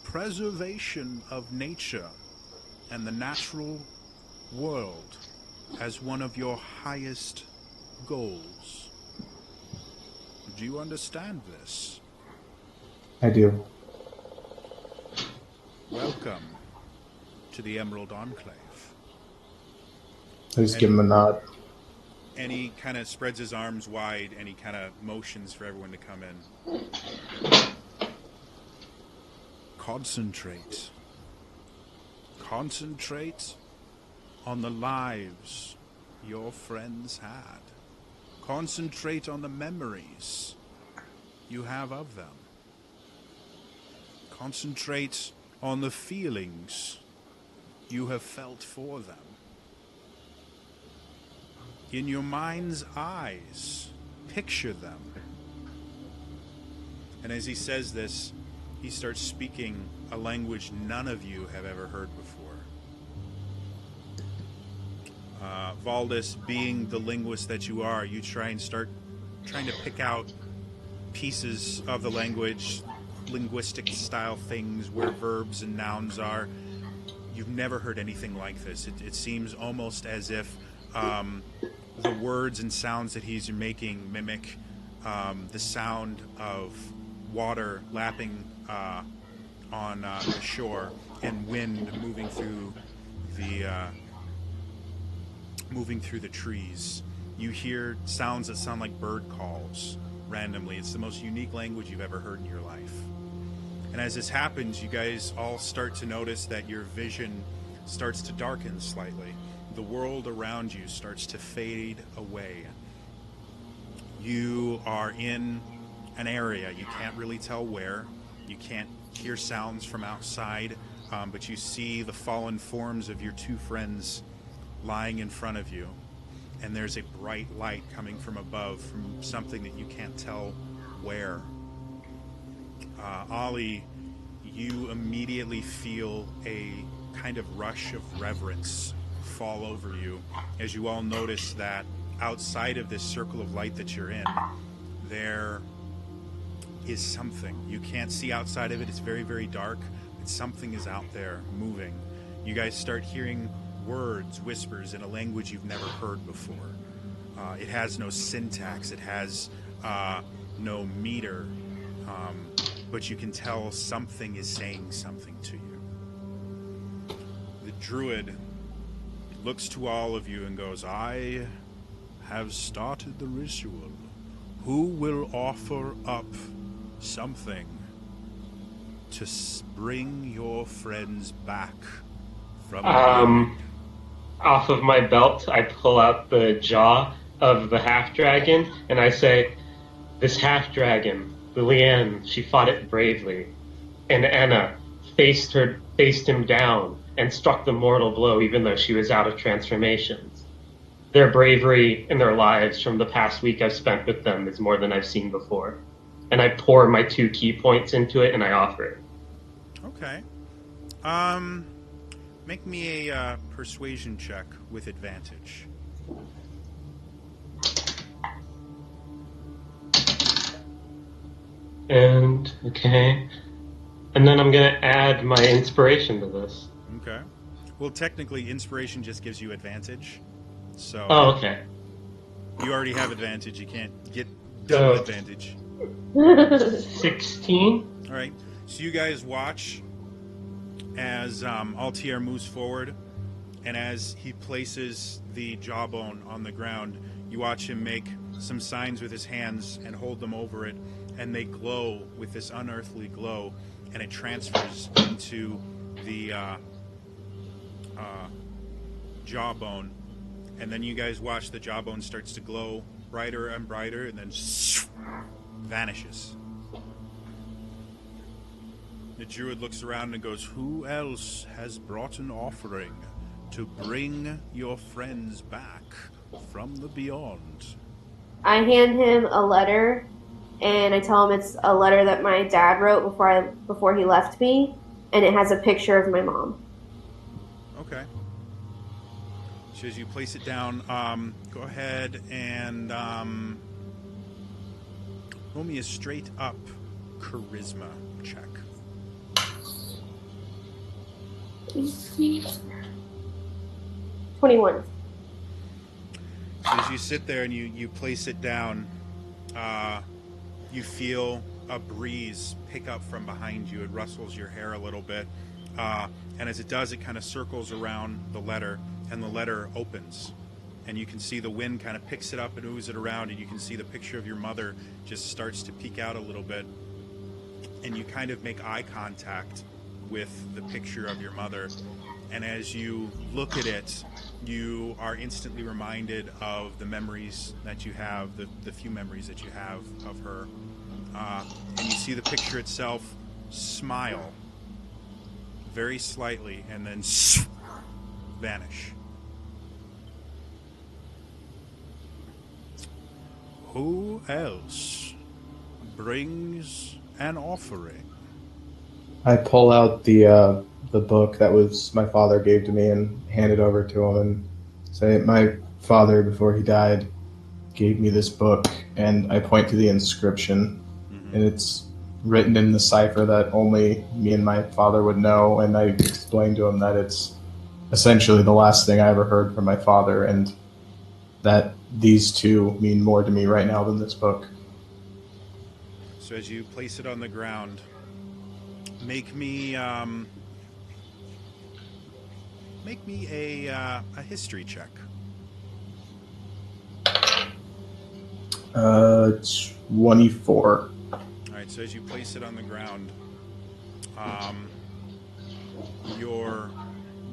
preservation of nature and the natural world as one of your highest goals. Do you understand this? I do. Welcome to the Emerald Enclave." I just give him a nod. And he kind of spreads his arms wide and he kind of motions for everyone to come in. Concentrate. Concentrate on the lives your friends had. Concentrate on the memories you have of them. Concentrate on the feelings you have felt for them. In your mind's eyes, picture them. And as he says this, he starts speaking a language none of you have ever heard before. Valdis, being the linguist that you are, you trying to pick out pieces of the language, linguistic style things where verbs and nouns are. You've never heard anything like this. It seems almost as if the words and sounds that he's making mimic the sound of water lapping on the shore and wind moving through the trees. You hear sounds that sound like bird calls randomly. It's the most unique language you've ever heard in your life. And as this happens, you guys all start to notice that your vision starts to darken slightly. The world around you starts to fade away. You are in an area. You can't really tell where. You can't hear sounds from outside, but you see the fallen forms of your two friends lying in front of you. And there's a bright light coming from above, from something that you can't tell where. Ollie, you immediately feel a kind of rush of reverence fall over you as you all notice that outside of this circle of light that you're in, there is something. You can't see outside of it. It's very, very dark, but something is out there moving. You guys start hearing words, whispers in a language you've never heard before. It has no syntax. It has no meter. But you can tell something is saying something to you. The druid looks to all of you and goes, I have started the ritual. Who will offer up something to bring your friends back from the beyond? Off of my belt, I pull out the jaw of the half-dragon, and I say, this half-dragon, Liliane, she fought it bravely, and Anna faced him down and struck the mortal blow even though she was out of transformations. Their bravery and their lives from the past week I've spent with them is more than I've seen before. And I pour my 2 key points into it and I offer it. Okay. Make me a persuasion check with advantage. And, okay. And then I'm going to add my inspiration to this. Okay. Well, technically, inspiration just gives you advantage. So. Oh, okay. You already have advantage. You can't get double So, advantage. 16? All right. So you guys watch as Altier moves forward, and as he places the jawbone on the ground, you watch him make some signs with his hands and hold them over it, and they glow with this unearthly glow, and it transfers into the jawbone. And then you guys watch the jawbone starts to glow brighter and brighter, and then vanishes. The druid looks around and goes, who else has brought an offering to bring your friends back from the beyond? I hand him a letter, and I tell him it's a letter that my dad wrote before he left me, and it has a picture of my mom. Okay. So as you place it down, go ahead and roll me a straight up charisma check. 21. So as you sit there and you place it down, you feel a breeze pick up from behind you. It rustles your hair a little bit. And as it does, it kind of circles around the letter, and the letter opens. And you can see the wind kind of picks it up and ooze it around, and you can see the picture of your mother just starts to peek out a little bit. And you kind of make eye contact with the picture of your mother. And as you look at it, you are instantly reminded of the memories that you have, the few memories that you have of her. And you see the picture itself smile. very slightly, and then vanish. Who else brings an offering? I pull out the book that was my father gave to me and hand it over to him and say, "My father, before he died, gave me this book," and I point to the inscription, and it's written in the cipher that only me and my father would know, and I explained to him that it's essentially the last thing I ever heard from my father, and that these two mean more to me right now than this book. So as you place it on the ground, make me a history check. 24. All right. So as you place it on the ground, your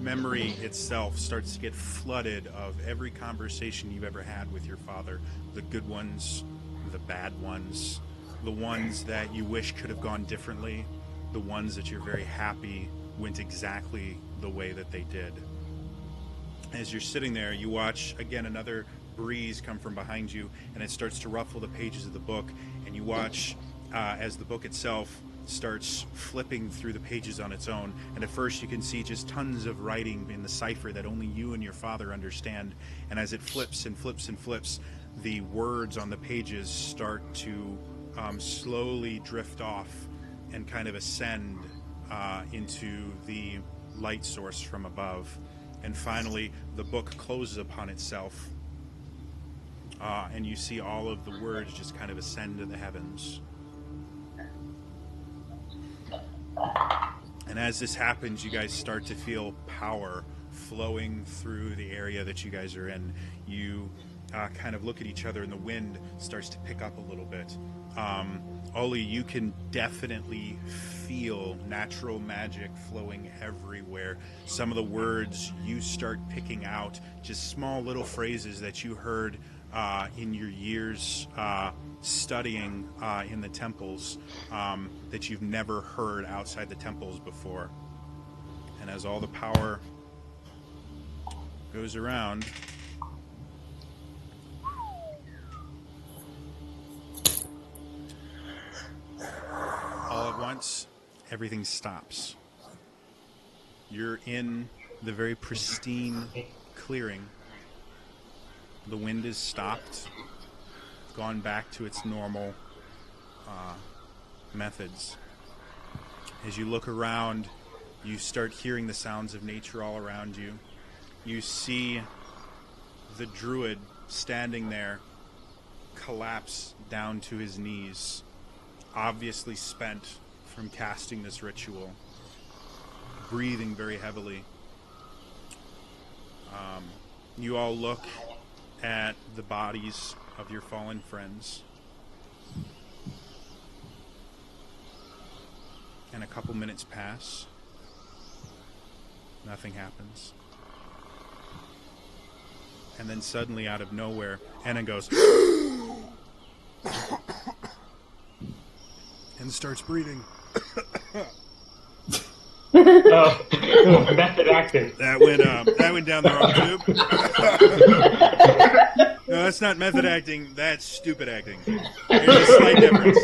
memory itself starts to get flooded of every conversation you've ever had with your father. The good ones, the bad ones, the ones that you wish could have gone differently, the ones that you're very happy went exactly the way that they did. As you're sitting there, you watch, again, another breeze come from behind you, and it starts to ruffle the pages of the book, and you watch as the book itself starts flipping through the pages on its own, and at first you can see just tons of writing in the cipher that only you and your father understand, and as it flips and flips and flips, the words on the pages start to slowly drift off and kind of ascend into the light source from above. And finally, the book closes upon itself, and you see all of the words just kind of ascend to the heavens. And as this happens, you guys start to feel power flowing through the area that you guys are in. You kind of look at each other, and the wind starts to pick up a little bit. Oli, you can definitely feel natural magic flowing everywhere. Some of the words you start picking out, just small little phrases that you heard in your years studying in the temples that you've never heard outside the temples before. And as all the power goes around, all at once, everything stops. You're in the very pristine clearing. The wind is stopped, gone back to its normal methods. As you look around, you start hearing the sounds of nature all around you. You see the druid standing there, collapse down to his knees, obviously spent from casting this ritual, breathing very heavily. You all look at the bodies of your fallen friends, and a couple minutes pass. Nothing happens. And then suddenly, out of nowhere, Anna goes and starts breathing. Oh, method acting. That went down the wrong tube. No, that's not method acting. That's stupid acting. There's a slight difference.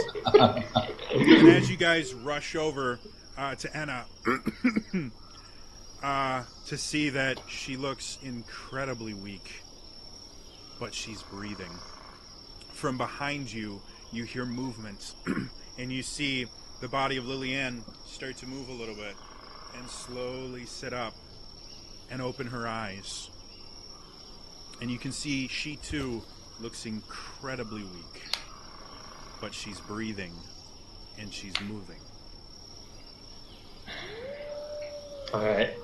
And as you guys rush over to Anna to see that she looks incredibly weak, but she's breathing. From behind you, you hear movement, and you see the body of Lillian start to move a little bit and slowly sit up and open her eyes. And you can see she too looks incredibly weak, but she's breathing and she's moving. Alright.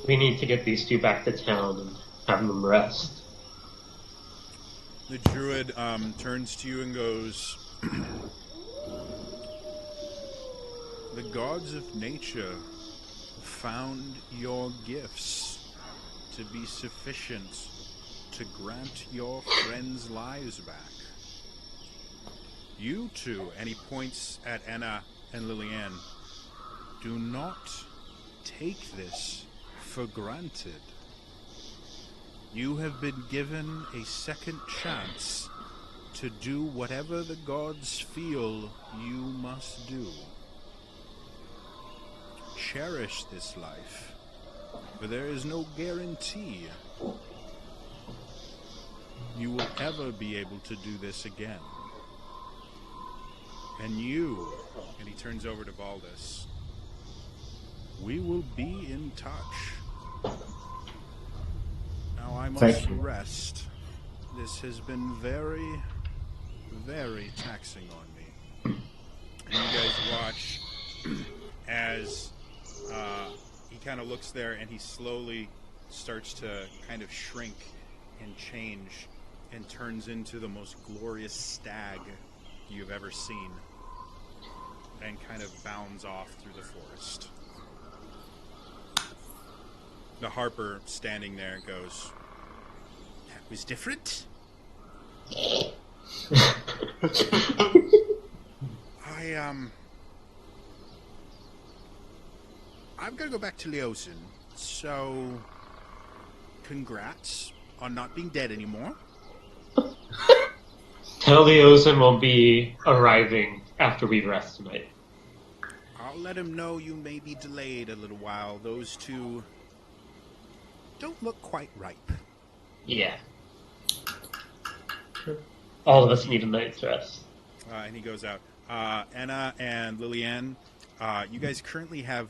We need to get these two back to town and have them rest. The druid turns to you and goes, "The gods of nature found your gifts to be sufficient to grant your friends' lives back. You two," and he points at Anna and Lillian, "do not take this for granted. You have been given a second chance to do whatever the gods feel you must do. Cherish this life, for there is no guarantee you will ever be able to do this again. And you, and he turns over to Baldus, we will be in touch. Now I must rest. This has been very, very taxing on me. And you guys watch as he kind of looks there and he slowly starts to kind of shrink and change and turns into the most glorious stag you've ever seen and kind of bounds off through the forest. The Harper standing there goes, "That was different." I've got to go back to Leosin, so congrats on not being dead anymore. Teleosin will be arriving after we rest tonight. I'll let him know you may be delayed a little while. Those two don't look quite ripe. Yeah. All of us need a night's rest. And he goes out. Anna and Liliane, you guys currently have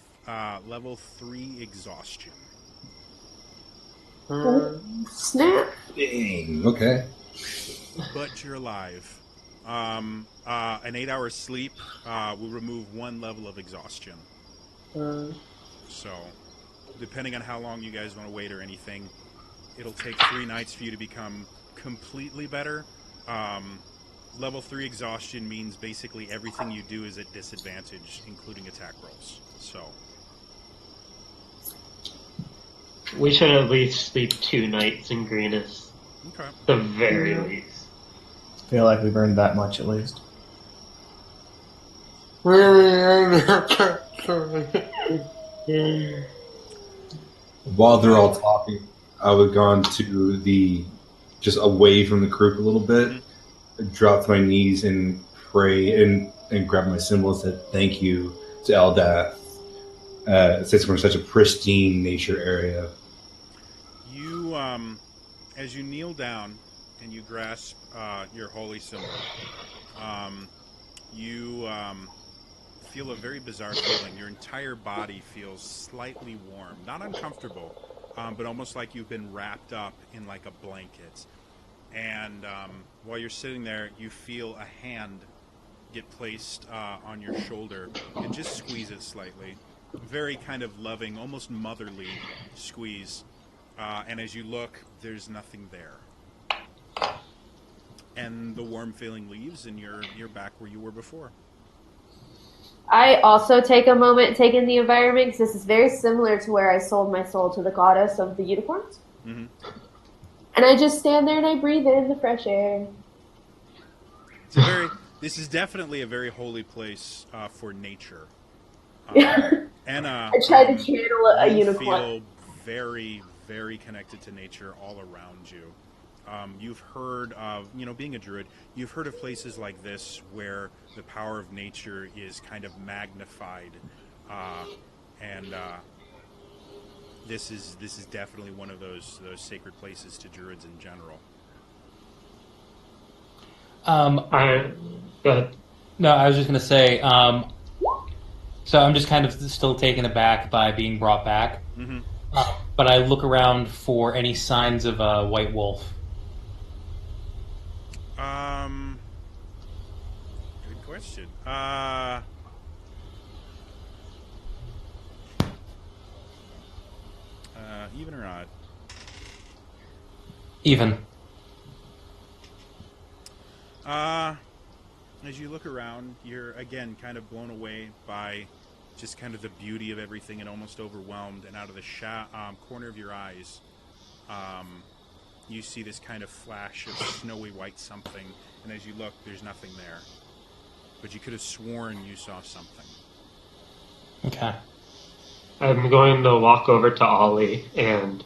level 3 exhaustion. Snap. Dang. Okay. But you're alive. An 8-hour sleep will remove 1 level of exhaustion. So, depending on how long you guys want to wait or anything, it'll take 3 nights for you to become completely better. Level 3 exhaustion means basically everything you do is at disadvantage, including attack rolls. So, we should at least sleep 2 nights in Greenest. okay. The very least. I feel like we've earned that much at least. While they're all talking, I would go on to just away from the group a little bit, drop to my knees and pray and grab my symbol and said thank you to Eldath. Since we're in such a pristine nature area. You, as you kneel down and you grasp your holy symbol, you feel a very bizarre feeling. Your entire body feels slightly warm, not uncomfortable, but almost like you've been wrapped up in like a blanket. And while you're sitting there, you feel a hand get placed on your shoulder and just squeeze it slightly. Very kind of loving, almost motherly squeeze. And as you look, there's nothing there. And the warm feeling leaves, and you're back where you were before. I also take a moment, take in the environment, because this is very similar to where I sold my soul to the goddess of the unicorns. Mm-hmm. And I just stand there and I breathe in the fresh air. This is definitely a very holy place for nature. Anna, I tried to channel a unicorn. You feel very, very connected to nature all around you. You've heard of, being a druid, you've heard of places like this where the power of nature is kind of magnified, and this is definitely one of those sacred places to druids in general. Go ahead. No, I was just going to say, so I'm just kind of still taken aback by being brought back. Mm-hmm. But I look around for any signs of a white wolf. Good question. Even or odd? Even. As you look around, you're again kind of blown away by just kind of the beauty of everything and almost overwhelmed. And out of the corner of your eyes, you see this kind of flash of snowy white something. And as you look, there's nothing there. But you could have sworn you saw something. Okay. I'm going to walk over to Ollie and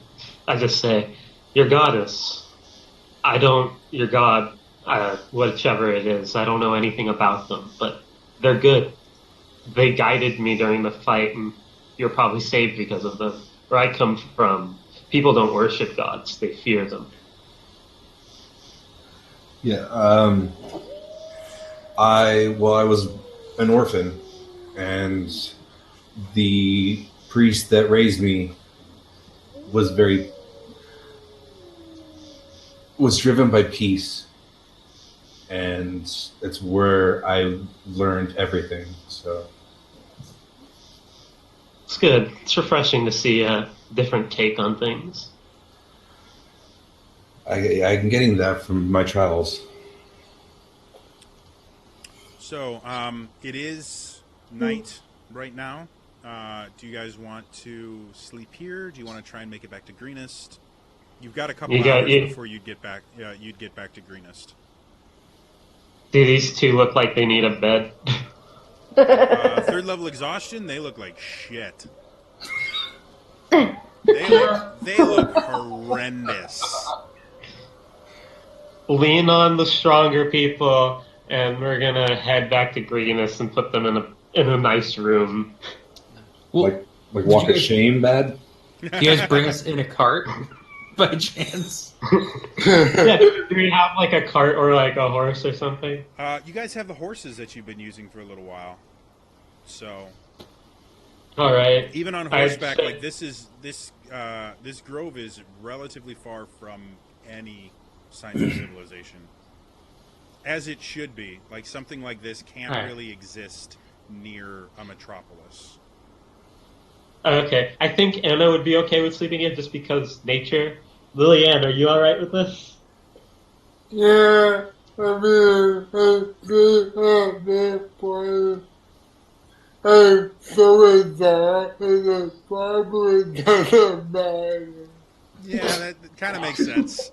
I just say, "Your goddess, your god, whichever it is, I don't know anything about them, but they're good. They guided me during the fight, and you're probably saved because of them. Where I come from, people don't worship gods, they fear them." Yeah. I was an orphan, and the priest that raised me was driven by peace, and it's where I learned everything. So It's good. It's refreshing to see a different take on things. I'm getting that from my travels. So, it is night right now. Do you guys want to sleep here? Do you want to try and make it back to Greenest? You've got a couple hours before you'd get back. You'd get back to Greenest. Do these two look like they need a bed? Third level exhaustion. They look like shit. They look horrendous. Lean on the stronger people, and we're gonna head back to Greenest and put them in a nice room. Well, like walk of shame, bad. do you guys bring us in a cart by chance? Yeah, do we have like a cart or like a horse or something? You guys have the horses that you've been using for a little while, so All right. even on horseback, like this grove is relatively far from any signs of civilization, as it should be. Like something like this can't really exist near a metropolis. Okay, I think Anna would be okay with sleeping in just because nature. Lillian, are you all right with this? Yeah, I mean, I think at this point, I'm so exhausted, it probably doesn't matter. Yeah, that kind of makes sense.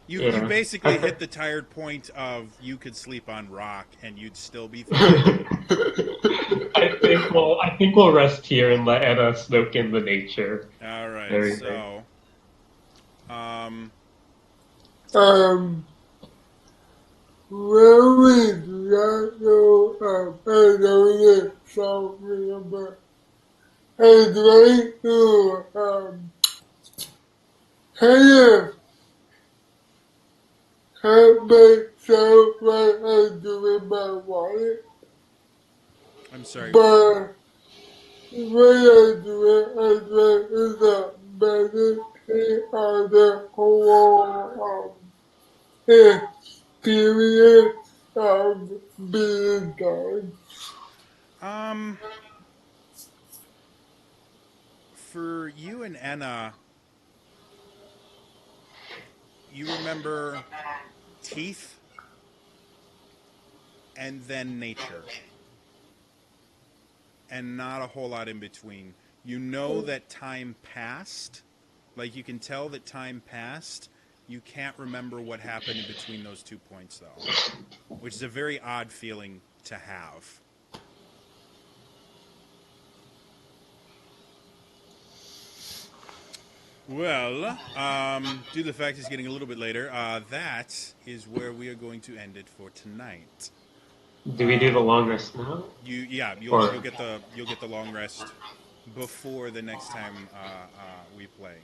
You basically hit the tired point of you could sleep on rock and you'd still be fine. I think we'll rest here and let Anna soak in the nature. All right, Everything. Where is that though? I know it's something about, I'd like to, kind of help myself like I do in my water. I'm sorry. But when I do it, I try to meditate on the whole experience of being done. For you and Anna, you remember teeth and then nature. And not a whole lot in between. You know that time passed. Like, you can tell that time passed. You can't remember what happened in between those 2 points, though. Which is a very odd feeling to have. Well, due to the fact it's getting a little bit later, that is where we are going to end it for tonight. Do we do the long rest now? You'll get the long rest before the next time we play.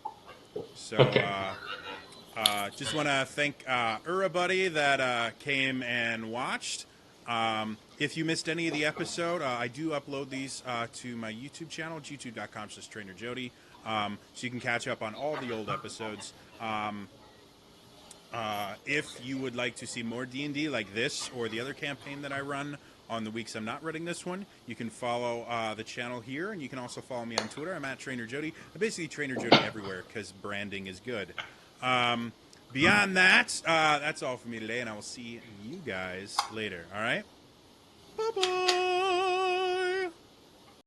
So just want to thank everybody that came and watched. If you missed any of the episode, I do upload these to my YouTube channel, youtube.com/trainerjody, so you can catch up on all the old episodes. If you would like to see more D&D like this or the other campaign that I run on the weeks I'm not running this one, you can follow the channel here, and you can also follow me on Twitter. I'm at Trainer Jody. I'm basically Trainer Jody everywhere because branding is good. Beyond that, that's all for me today, and I will see you guys later. All right?